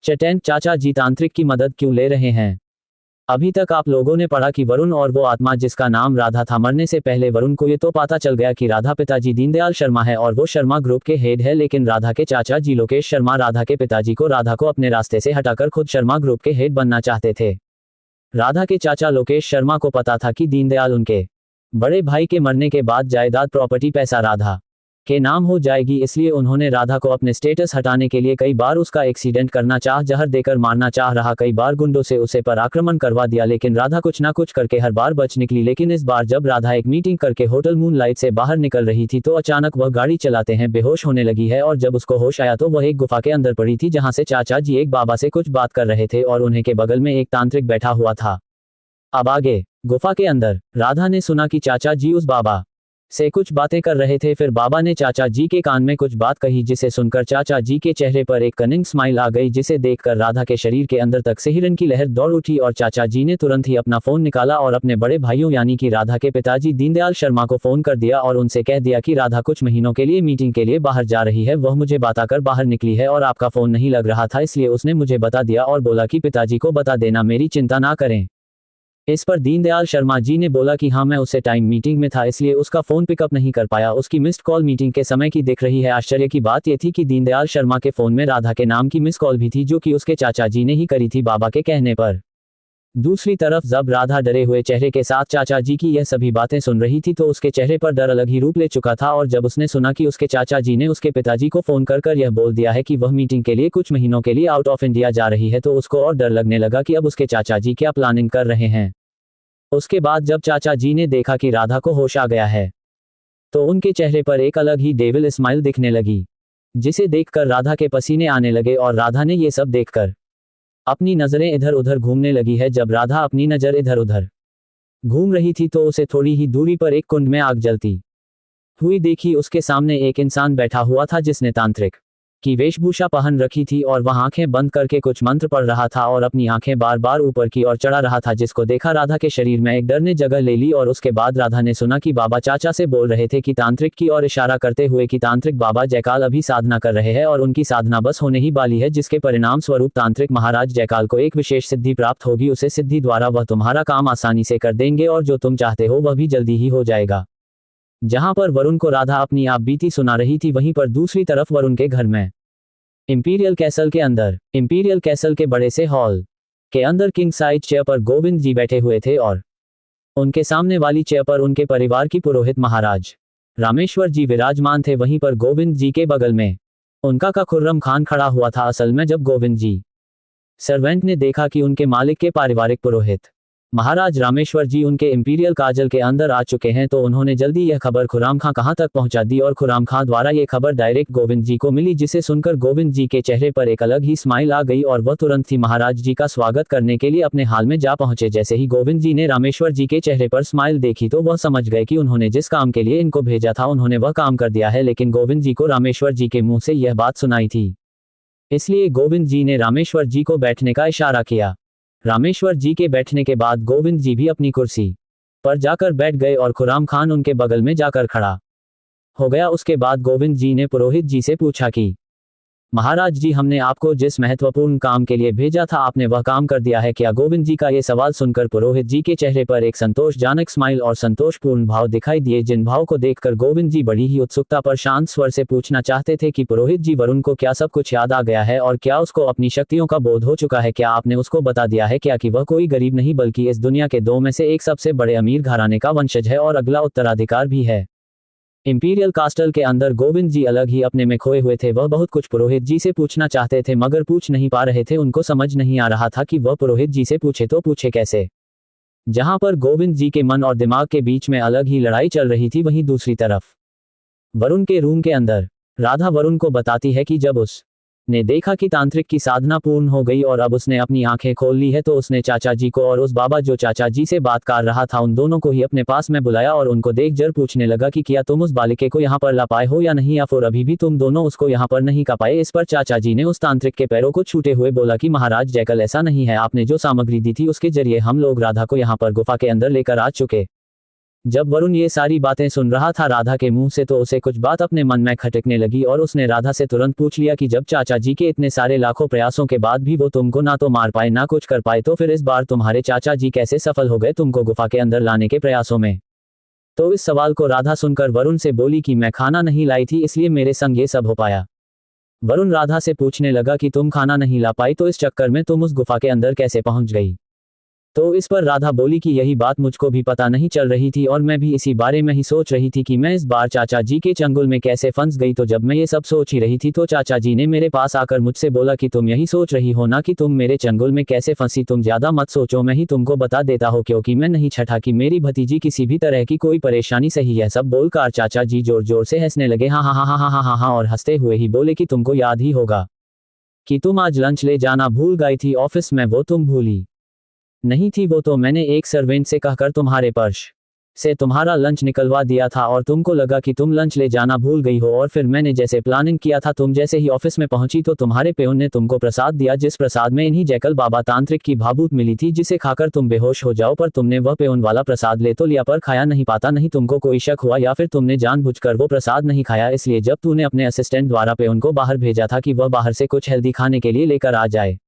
चैटेंट चाचा जी तांत्रिक की मदद क्यों ले रहे हैं? अभी तक आप लोगों ने पढ़ा कि वरुण और वो आत्मा जिसका नाम राधा था, मरने से पहले वरुण को ये तो पता चल गया कि राधा पिताजी दीनदयाल शर्मा है और वो शर्मा ग्रुप के हेड है, लेकिन राधा के चाचा जी लोकेश शर्मा राधा के पिताजी को राधा को अपने रास्ते से हटाकर खुद शर्मा ग्रुप के हेड बनना चाहते थे। राधा के चाचा लोकेश शर्मा को पता था कि दीनदयाल उनके बड़े भाई के मरने के बाद जायदाद प्रॉपर्टी पैसा राधा के नाम हो जाएगी, इसलिए उन्होंने राधा को अपने स्टेटस हटाने के लिए कई बार उसका एक्सीडेंट करना चाह, जहर देकर मारना चाह रहा, कई बार गुंडों से उसे पर आक्रमण करवा दिया, लेकिन राधा कुछ ना कुछ करके हर बार बच निकली। लेकिन इस बार जब राधा एक मीटिंग करके होटल मून लाइट से बाहर निकल रही थी तो अचानक वह गाड़ी चलाते हैं बेहोश होने लगी है और जब उसको होश आया तो वह एक गुफा के अंदर पड़ी थी जहां से चाचा जी एक बाबा से कुछ बात कर रहे थे और उन्हें के बगल में एक तांत्रिक बैठा हुआ था। अब आगे गुफा के अंदर राधा ने सुना कि चाचा जी उस बाबा से कुछ बातें कर रहे थे। फिर बाबा ने चाचा जी के कान में कुछ बात कही जिसे सुनकर चाचा जी के चेहरे पर एक कनिंग स्माइल आ गई, जिसे देखकर राधा के शरीर के अंदर तक से हिरन की लहर दौड़ उठी और चाचा जी ने तुरंत ही अपना फोन निकाला और अपने बड़े भाइयों यानी कि राधा के पिताजी दीनदयाल शर्मा को फोन कर दिया और उनसे कह दिया कि राधा कुछ महीनों के लिए मीटिंग के लिए बाहर जा रही है, वह मुझे बताकर बाहर निकली है और आपका फोन नहीं लग रहा था इसलिए उसने मुझे बता दिया और बोला कि पिताजी को बता देना, मेरी चिंता ना करें। इस पर दीनदयाल शर्मा जी ने बोला कि हाँ, मैं उसे टाइम मीटिंग में था इसलिए उसका फोन पिकअप नहीं कर पाया, उसकी मिस्ड कॉल मीटिंग के समय की दिख रही है। आश्चर्य की बात यह थी कि दीनदयाल शर्मा के फोन में राधा के नाम की मिस कॉल भी थी जो कि उसके चाचा जी ने ही करी थी बाबा के कहने पर। दूसरी तरफ जब राधा डरे हुए चेहरे के साथ चाचा जी की यह सभी बातें सुन रही थी तो उसके चेहरे पर डर अलग ही रूप ले चुका था और जब उसने सुना कि उसके चाचा जी ने उसके पिताजी को फोन कर यह बोल दिया है कि वह मीटिंग के लिए कुछ महीनों के लिए आउट ऑफ इंडिया जा रही है तो उसको और डर लगने लगा कि अब उसके चाचा जी क्या प्लानिंग कर रहे हैं। उसके बाद जब चाचा जी ने देखा कि राधा को होश आ गया है तो उनके चेहरे पर एक अलग ही डेविल स्माइल दिखने लगी, जिसे देखकर राधा के पसीने आने लगे और राधा ने ये सब देखकर अपनी नजरें इधर उधर घूमने लगी है। जब राधा अपनी नजर इधर उधर घूम रही थी तो उसे थोड़ी ही दूरी पर एक कुंड में आग जलती हुई देखी। उसके सामने एक इंसान बैठा हुआ था जिसने तांत्रिक की वेशभूषा पहन रखी थी और वह आंखें बंद करके कुछ मंत्र पढ़ रहा था और अपनी आंखें बार बार ऊपर की ओर चढ़ा रहा था, जिसको देखा राधा के शरीर में एक डर ने जगह ले ली। और उसके बाद राधा ने सुना कि बाबा चाचा से बोल रहे थे कि तांत्रिक की ओर इशारा करते हुए कि तांत्रिक बाबा जयकाल अभी साधना कर रहे हैं और उनकी साधना बस होने ही वाली है, जिसके परिणाम स्वरूप तांत्रिक महाराज जयकाल को एक विशेष सिद्धि प्राप्त होगी। उसे सिद्धि द्वारा वह तुम्हारा काम आसानी से कर देंगे और जो तुम चाहते हो वह भी जल्दी ही हो जाएगा। जहां पर वरुण को राधा अपनी आप बीती सुना रही थी वहीं पर दूसरी तरफ वरुण के घर में इंपीरियल कैसल के अंदर इंपीरियल कैसल के बड़े से हॉल के अंदर किंग साइज चेयर पर गोविंद जी बैठे हुए थे और उनके सामने वाली चेयर पर उनके परिवार की पुरोहित महाराज रामेश्वर जी विराजमान थे। वहीं पर गोविंद जी के बगल में उनका का खुर्रम खान खड़ा हुआ था। असल में जब गोविंद जी सर्वेंट ने देखा कि उनके मालिक के पारिवारिक पुरोहित महाराज रामेश्वर जी उनके इंपीरियल काजल के अंदर आ चुके हैं, तो उन्होंने जल्दी यह खबर खुराम खां कहां तक पहुंचा दी और खुराम खां द्वारा यह खबर डायरेक्ट गोविंद जी को मिली, जिसे सुनकर गोविंद जी के चेहरे पर एक अलग ही स्माइल आ गई और वह तुरंत ही महाराज जी का स्वागत करने के लिए अपने हाल में जा पहुंचे। जैसे ही गोविंद जी ने रामेश्वर जी के चेहरे पर स्माइल देखी तो वह समझ गए कि उन्होंने जिस काम के लिए इनको भेजा था उन्होंने वह काम कर दिया है, लेकिन गोविंद जी को रामेश्वर जी के मुंह से यह बात सुनाई थी। इसलिए गोविंद जी ने रामेश्वर जी को बैठने का इशारा किया। रामेश्वर जी के बैठने के बाद गोविंद जी भी अपनी कुर्सी पर जाकर बैठ गए और खुराम खान उनके बगल में जाकर खड़ा हो गया। उसके बाद गोविंद जी ने पुरोहित जी से पूछा कि महाराज जी, हमने आपको जिस महत्वपूर्ण काम के लिए भेजा था आपने वह काम कर दिया है क्या? गोविंद जी का ये सवाल सुनकर पुरोहित जी के चेहरे पर एक संतोषजनक स्माइल और संतोषपूर्ण भाव दिखाई दिए, जिन भाव को देखकर गोविंद जी बड़ी ही उत्सुकता पर शांत स्वर से पूछना चाहते थे कि पुरोहित जी, वरुण को क्या सब कुछ याद आ गया है और क्या उसको अपनी शक्तियों का बोध हो चुका है? क्या आपने उसको बता दिया है क्या कि वह कोई गरीब नहीं बल्कि इस दुनिया के दो में से एक सबसे बड़े अमीर घराने का वंशज है और अगला उत्तराधिकार भी है? इंपीरियल कास्टल के अंदर गोविंद जी अलग ही अपने में खोए हुए थे। वह बहुत कुछ पुरोहित जी से पूछना चाहते थे मगर पूछ नहीं पा रहे थे। उनको समझ नहीं आ रहा था कि वह पुरोहित जी से पूछे तो पूछे कैसे। जहां पर गोविंद जी के मन और दिमाग के बीच में अलग ही लड़ाई चल रही थी, वहीं दूसरी तरफ वरुण के रूम के अंदर राधा वरुण को बताती है कि जब उसने देखा कि तांत्रिक की साधना पूर्ण हो गई और अब उसने अपनी आंखें खोल ली है, तो उसने चाचा जी को और उस बाबा जो चाचा जी से बात कर रहा था उन दोनों को ही अपने पास में बुलाया और उनको देख जर पूछने लगा कि क्या तुम उस बालिके को यहाँ पर ला पाए हो या नहीं, या फिर अभी भी तुम दोनों उसको यहाँ पर नहीं का पाए। इस पर चाचा जी ने उस तांत्रिक के पैरों को छूटे हुए बोला कि महाराज जयकल, ऐसा नहीं है, आपने जो सामग्री दी थी उसके जरिए हम लोग राधा को यहाँ पर गुफा के अंदर लेकर आ चुके। जब वरुण ये सारी बातें सुन रहा था राधा के मुंह से, तो उसे कुछ बात अपने मन में खटकने लगी और उसने राधा से तुरंत पूछ लिया कि जब चाचा जी के इतने सारे लाखों प्रयासों के बाद भी वो तुमको ना तो मार पाए ना कुछ कर पाए, तो फिर इस बार तुम्हारे चाचा जी कैसे सफल हो गए तुमको गुफा के अंदर लाने के प्रयासों में? तो इस सवाल को राधा सुनकर वरुण से बोली कि मैं खाना नहीं लाई थी इसलिए मेरे संग ये सब हो पाया। वरुण राधा से पूछने लगा कि तुम खाना नहीं ला पाई तो इस चक्कर में तुम उस गुफा के अंदर कैसे पहुंच गई? तो इस पर राधा बोली कि यही बात मुझको भी पता नहीं चल रही थी और मैं भी इसी बारे में ही सोच रही थी कि मैं इस बार चाचा जी के चंगुल में कैसे फंस गई। तो जब मैं ये सब सोच ही रही थी तो चाचा जी ने मेरे पास आकर मुझसे बोला कि तुम यही सोच रही हो ना कि तुम मेरे चंगुल में कैसे फंसी, तुम ज्यादा मत सोचो, मैं ही तुमको बता देता हूँ, क्योंकि मैं नहीं छठा कि मेरी भतीजी किसी भी तरह की कोई परेशानी सही है। सब बोलकर चाचा जी जोर जोर से हंसने लगे। हाँ हाँ हाँ हाँ हाँ हाँ हाँ, और हंसते हुए ही बोले कि तुमको याद ही होगा कि तुम आज लंच ले जाना भूल गई थी ऑफिस में, वो तुम भूली नहीं थी, वो तो मैंने एक सर्वेंट से कहकर तुम्हारे पर्स से तुम्हारा लंच निकलवा दिया था और तुमको लगा कि तुम लंच ले जाना भूल गई हो, और फिर मैंने जैसे प्लानिंग किया था, तुम जैसे ही ऑफिस में पहुंची तो तुम्हारे पेउन ने तुमको प्रसाद दिया, जिस प्रसाद में इन्हीं जयकल बाबा तांत्रिक की भाभूत मिली थी, जिसे खाकर तुम बेहोश हो जाओ, पर तुमने वह पेउन वाला प्रसाद ले तो लिया पर खाया नहीं पाता। नहीं तुमको कोई शक हुआ या फिर तुमने जानबूझकर वो प्रसाद नहीं खाया, इसलिए जब तूने अपने असिस्टेंट द्वारा पेउन को बाहर भेजा था कि वह बाहर से कुछ हेल्दी खाने के लिए लेकर आ जाए,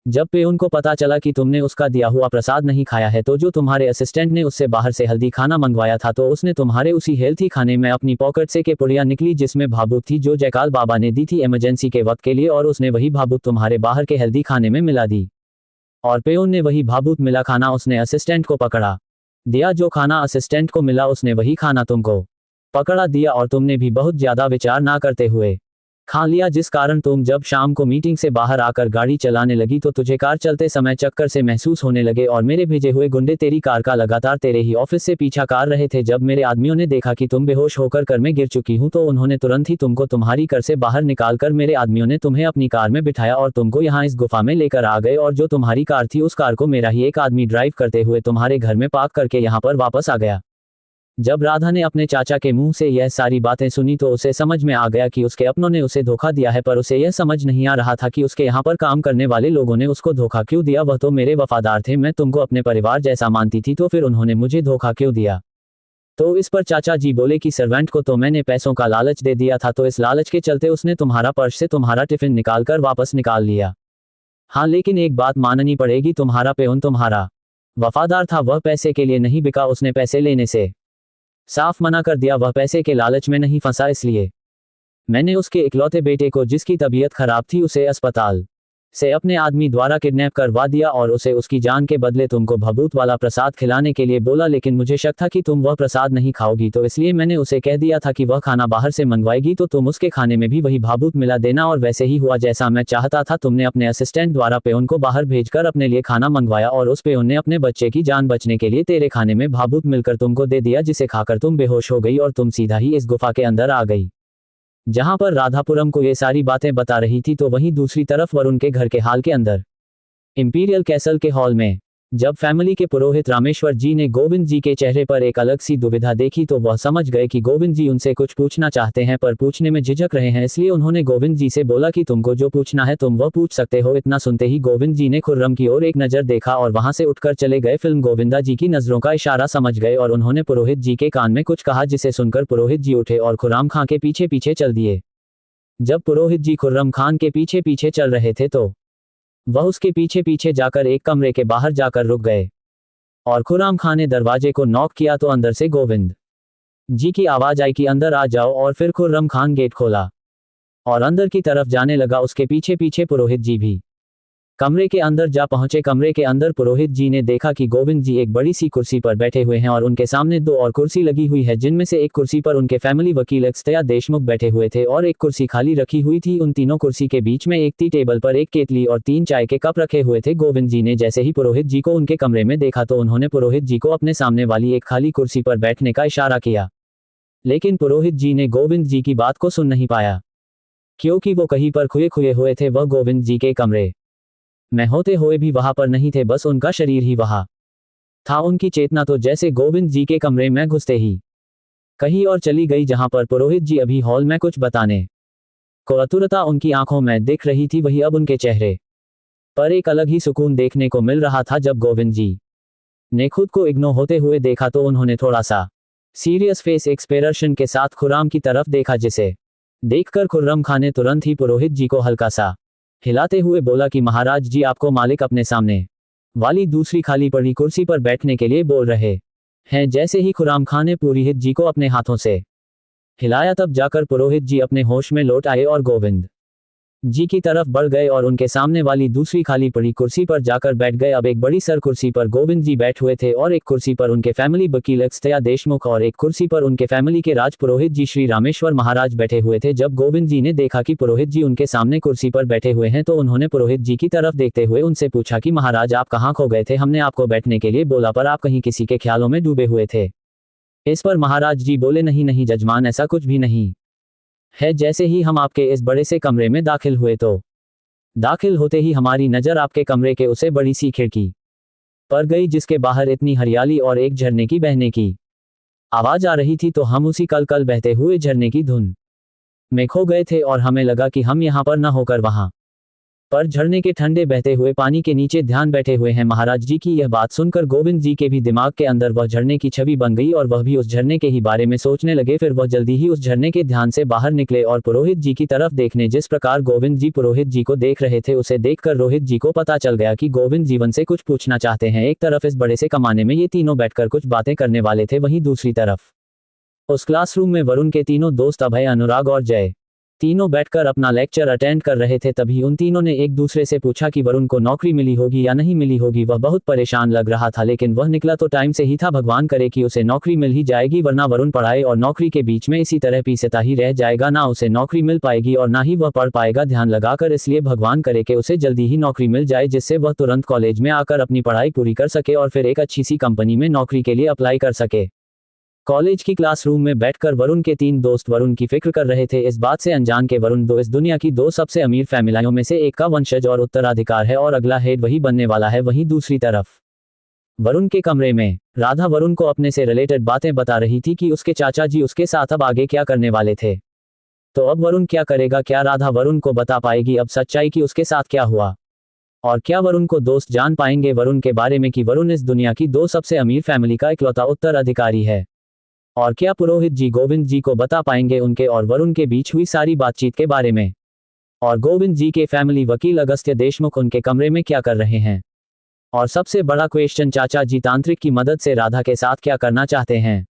जब पेउन को पता चला कि तुमने उसका दिया हुआ प्रसाद नहीं खाया है, तो जो तुम्हारे असिस्टेंट ने उससे बाहर से हेल्दी खाना मंगवाया था, तो उसने तुम्हारे उसी हेल्थी खाने में अपनी पॉकेट से के पुड़िया निकली जिसमें भाभूत थी, जो जयकाल बाबा ने दी थी इमरजेंसी के वक्त के लिए, और उसने वही भाभूत तुम्हारे बाहर के हेल्दी खाने में मिला दी, और पेउन ने वही भाभूत मिला खाना उसने असिस्टेंट को पकड़ा दिया। जो खाना असिस्टेंट को मिला उसने वही खाना तुमको पकड़ा दिया, और तुमने भी बहुत ज्यादा विचार ना करते हुए खा लिया, जिस कारण तुम जब शाम को मीटिंग से बाहर आकर गाड़ी चलाने लगी तो तुझे कार चलते समय चक्कर से महसूस होने लगे, और मेरे भेजे हुए गुंडे तेरी कार का लगातार तेरे ही ऑफिस से पीछा कर रहे थे। जब मेरे आदमियों ने देखा कि तुम बेहोश होकर कर में गिर चुकी हूं, तो उन्होंने तुरंत ही तुमको तुम्हारी कार से बाहर निकालकर मेरे आदमियों ने तुम्हें अपनी कार में बिठाया और तुमको यहाँ इस गुफा में लेकर आ गए, और जो तुम्हारी कार थी उस कार को मेरा ही एक आदमी ड्राइव करते हुए तुम्हारे घर में पार्क करके यहाँ पर वापस आ गया। जब राधा ने अपने चाचा के मुंह से यह सारी बातें सुनी तो उसे समझ में आ गया कि उसके अपनों ने उसे धोखा दिया है, पर उसे यह समझ नहीं आ रहा था कि उसके यहाँ पर काम करने वाले लोगों ने उसको धोखा क्यों दिया। वह तो मेरे वफादार थे, मैं तुमको अपने परिवार जैसा मानती थी, तो फिर उन्होंने मुझे धोखा क्यों दिया? तो इस पर चाचा जी बोले कि सर्वेंट को तो मैंने पैसों का लालच दे दिया था, तो इस लालच के चलते उसने तुम्हारा पर्स से तुम्हारा टिफिन निकालकर वापस निकाल लिया। हाँ, लेकिन एक बात माननी पड़ेगी, तुम्हारा पेउन तुम्हारा वफादार था, वह पैसे के लिए नहीं बिका, उसने पैसे लेने से साफ मना कर दिया, वह पैसे के लालच में नहीं फंसा। इसलिए मैंने उसके इकलौते बेटे को, जिसकी तबीयत खराब थी, उसे अस्पताल से अपने आदमी द्वारा किडनैप करवा दिया और उसे उसकी जान के बदले तुमको भभूत वाला प्रसाद खिलाने के लिए बोला, लेकिन मुझे शक था कि तुम वह प्रसाद नहीं खाओगी, तो इसलिए मैंने उसे कह दिया था कि वह खाना बाहर से मंगवाएगी तो तुम उसके खाने में भी वही भाबूत मिला देना, और वैसे ही हुआ जैसा मैं चाहता था। तुमने अपने असिस्टेंट द्वारा पेयोन को बाहर भेजकर अपने लिए खाना मंगवाया और उस पेयोन ने अपने बच्चे की जान बचने के लिए तेरे खाने में भाबूत मिलकर तुमको दे दिया, जिसे खाकर तुम बेहोश हो गई और तुम सीधा ही इस गुफा के अंदर आ गई। जहां पर राधापुरम को ये सारी बातें बता रही थी तो वहीं दूसरी तरफ वरुण के घर के हाल के अंदर इंपीरियल कैसल के हॉल में जब फैमिली के पुरोहित रामेश्वर जी ने गोविंद जी के चेहरे पर एक अलग सी दुविधा देखी तो वह समझ गए कि गोविंद जी उनसे कुछ पूछना चाहते हैं पर पूछने में झिझक रहे हैं, इसलिए उन्होंने गोविंद जी से बोला कि तुमको जो पूछना है तुम वह पूछ सकते हो। इतना सुनते ही गोविंद जी ने खुर्रम की ओर एक नजर देखा और वहां से उठकर चले गए। फिल्म गोविंदा जी की नजरों का इशारा समझ गए और उन्होंने पुरोहित जी के कान में कुछ कहा, जिसे सुनकर पुरोहित जी उठे और खुर्रम खां के पीछे पीछे चल दिए। जब पुरोहित जी खुर्रम खान के पीछे पीछे चल रहे थे तो वह उसके पीछे पीछे जाकर एक कमरे के बाहर जाकर रुक गए और खुर्रम खान ने दरवाजे को नॉक किया तो अंदर से गोविंद जी की आवाज आई कि अंदर आ जाओ, और फिर खुर्रम खान गेट खोला और अंदर की तरफ जाने लगा। उसके पीछे पीछे पुरोहित जी भी कमरे के अंदर जा पहुंचे। कमरे के अंदर पुरोहित जी ने देखा कि गोविंद जी एक बड़ी सी कुर्सी पर बैठे हुए हैं और उनके सामने दो और कुर्सी लगी हुई है, जिनमें से एक कुर्सी पर उनके फैमिली वकील अक्षतया देशमुख बैठे हुए थे और एक कुर्सी खाली रखी हुई थी। उन तीनों कुर्सी के बीच में एक टी टेबल पर एक केतली और 3 चाय के कप रखे हुए थे। गोविंद जी ने जैसे ही पुरोहित जी को उनके कमरे में देखा तो उन्होंने पुरोहित जी को अपने सामने वाली एक खाली कुर्सी पर बैठने का इशारा किया, लेकिन पुरोहित जी ने गोविंद जी की बात को सुन नहीं पाया क्योंकि वो कहीं पर खुए खुए हुए थे। वह गोविंद जी के कमरे में होते हुए भी वहां पर नहीं थे, बस उनका शरीर ही वहां था। उनकी चेतना तो जैसे गोविंद जी के कमरे में घुसते ही कहीं और चली गई, जहां पर पुरोहित जी अभी हॉल में कुछ बताने को आतुरता उनकी आंखों में दिख रही थी, वही अब उनके चेहरे पर एक अलग ही सुकून देखने को मिल रहा था। जब गोविंद जी ने खुद को इग्नोर होते हुए देखा तो उन्होंने थोड़ा सा सीरियस फेस एक्सप्रेशन के साथ खुर्रम की तरफ देखा, जिसे देखकर खुर्रम खान ने तुरंत ही पुरोहित जी को हल्का सा हिलाते हुए बोला कि महाराज जी आपको मालिक अपने सामने वाली दूसरी खाली पड़ी कुर्सी पर बैठने के लिए बोल रहे हैं। जैसे ही खुर्रम खान ने पुरोहित जी को अपने हाथों से हिलाया तब जाकर पुरोहित जी अपने होश में लौट आए और गोविंद जी की तरफ बढ़ गए और उनके सामने वाली दूसरी खाली पड़ी कुर्सी पर जाकर बैठ गए। अब एक बड़ी सर कुर्सी पर गोविंद जी बैठे हुए थे और एक कुर्सी पर उनके फैमिली वकील अक्षतया देशमुख और एक कुर्सी पर उनके फैमिली के राज पुरोहित जी श्री रामेश्वर महाराज बैठे हुए थे। जब गोविंद जी ने देखा कि पुरोहित जी उनके सामने कुर्सी पर बैठे हुए हैं तो उन्होंने पुरोहित जी की तरफ देखते हुए उनसे पूछा कि महाराज आप कहाँ खो गए थे, हमने आपको बैठने के लिए बोला पर आप कहीं किसी के ख्यालों में डूबे हुए थे। इस पर महाराज जी बोले नहीं नहीं जजमान, ऐसा कुछ भी नहीं है। जैसे ही हम आपके इस बड़े से कमरे में दाखिल हुए तो दाखिल होते ही हमारी नजर आपके कमरे के उसे बड़ी सी खिड़की पर गई, जिसके बाहर इतनी हरियाली और एक झरने की बहने की आवाज आ रही थी। तो हम उसी कल कल बहते हुए झरने की धुन में खो गए थे और हमें लगा कि हम यहाँ पर न होकर वहां पर झरने के ठंडे बहते हुए पानी के नीचे ध्यान बैठे हुए हैं। महाराज जी की यह बात सुनकर गोविंद जी के भी दिमाग के अंदर वह झरने की छवि बन गई और वह भी उस झरने के ही बारे में सोचने लगे। फिर वह जल्दी ही उस झरने के ध्यान से बाहर निकले और पुरोहित जी की तरफ देखने। जिस प्रकार गोविंद जी पुरोहित जी को देख रहे थे उसे देखकर रोहित जी को पता चल गया कि गोविंद जीवन से कुछ पूछना चाहते हैं। एक तरफ इस बड़े से कमाने में ये तीनों बैठकर कुछ बातें करने वाले थे, वहीं दूसरी तरफ उस क्लासरूम में वरुण के तीनों दोस्त अभय, अनुराग और जय तीनों बैठकर अपना लेक्चर अटेंड कर रहे थे। तभी उन तीनों ने एक दूसरे से पूछा कि वरुण को नौकरी मिली होगी या नहीं मिली होगी। वह बहुत परेशान लग रहा था, लेकिन वह निकला तो टाइम से ही था। भगवान करे कि उसे नौकरी मिल ही जाएगी, वरना वरुण पढ़ाई और नौकरी के बीच में इसी तरह पीछे ही रह जाएगा। ना उसे नौकरी मिल पाएगी और ना ही वह पढ़ पाएगा ध्यान लगाकर। इसलिए भगवान करे कि उसे जल्दी ही नौकरी मिल जाए, जिससे वह तुरंत कॉलेज में आकर अपनी पढ़ाई पूरी कर सके और फिर एक अच्छी सी कंपनी में नौकरी के लिए अप्लाई कर सके। कॉलेज की क्लासरूम में बैठकर वरुण के 3 दोस्त वरुण की फिक्र कर रहे थे, इस बात से अनजान के वरुण इस दुनिया की 2 सबसे अमीर फैमिलियों में से एक का वंशज और उत्तराधिकार है और अगला हेड वही बनने वाला है। वहीं दूसरी तरफ वरुण के कमरे में राधा वरुण को अपने से रिलेटेड बातें बता रही थी कि उसके चाचा जी उसके साथ अब आगे क्या करने वाले थे। तो अब वरुण क्या करेगा? क्या राधा वरुण को बता पाएगी अब सच्चाई की उसके साथ क्या हुआ? और क्या वरुण को दोस्त जान पाएंगे वरुण के बारे में कि वरुण इस दुनिया की 2 सबसे अमीर फैमिली का इकलौता उत्तराधिकारी है? और क्या पुरोहित जी गोविंद जी को बता पाएंगे उनके और वरुण के बीच हुई सारी बातचीत के बारे में? और गोविंद जी के फैमिली वकील अगस्त्य देशमुख उनके कमरे में क्या कर रहे हैं? और सबसे बड़ा क्वेश्चन, चाचा जी तांत्रिक की मदद से राधा के साथ क्या करना चाहते हैं?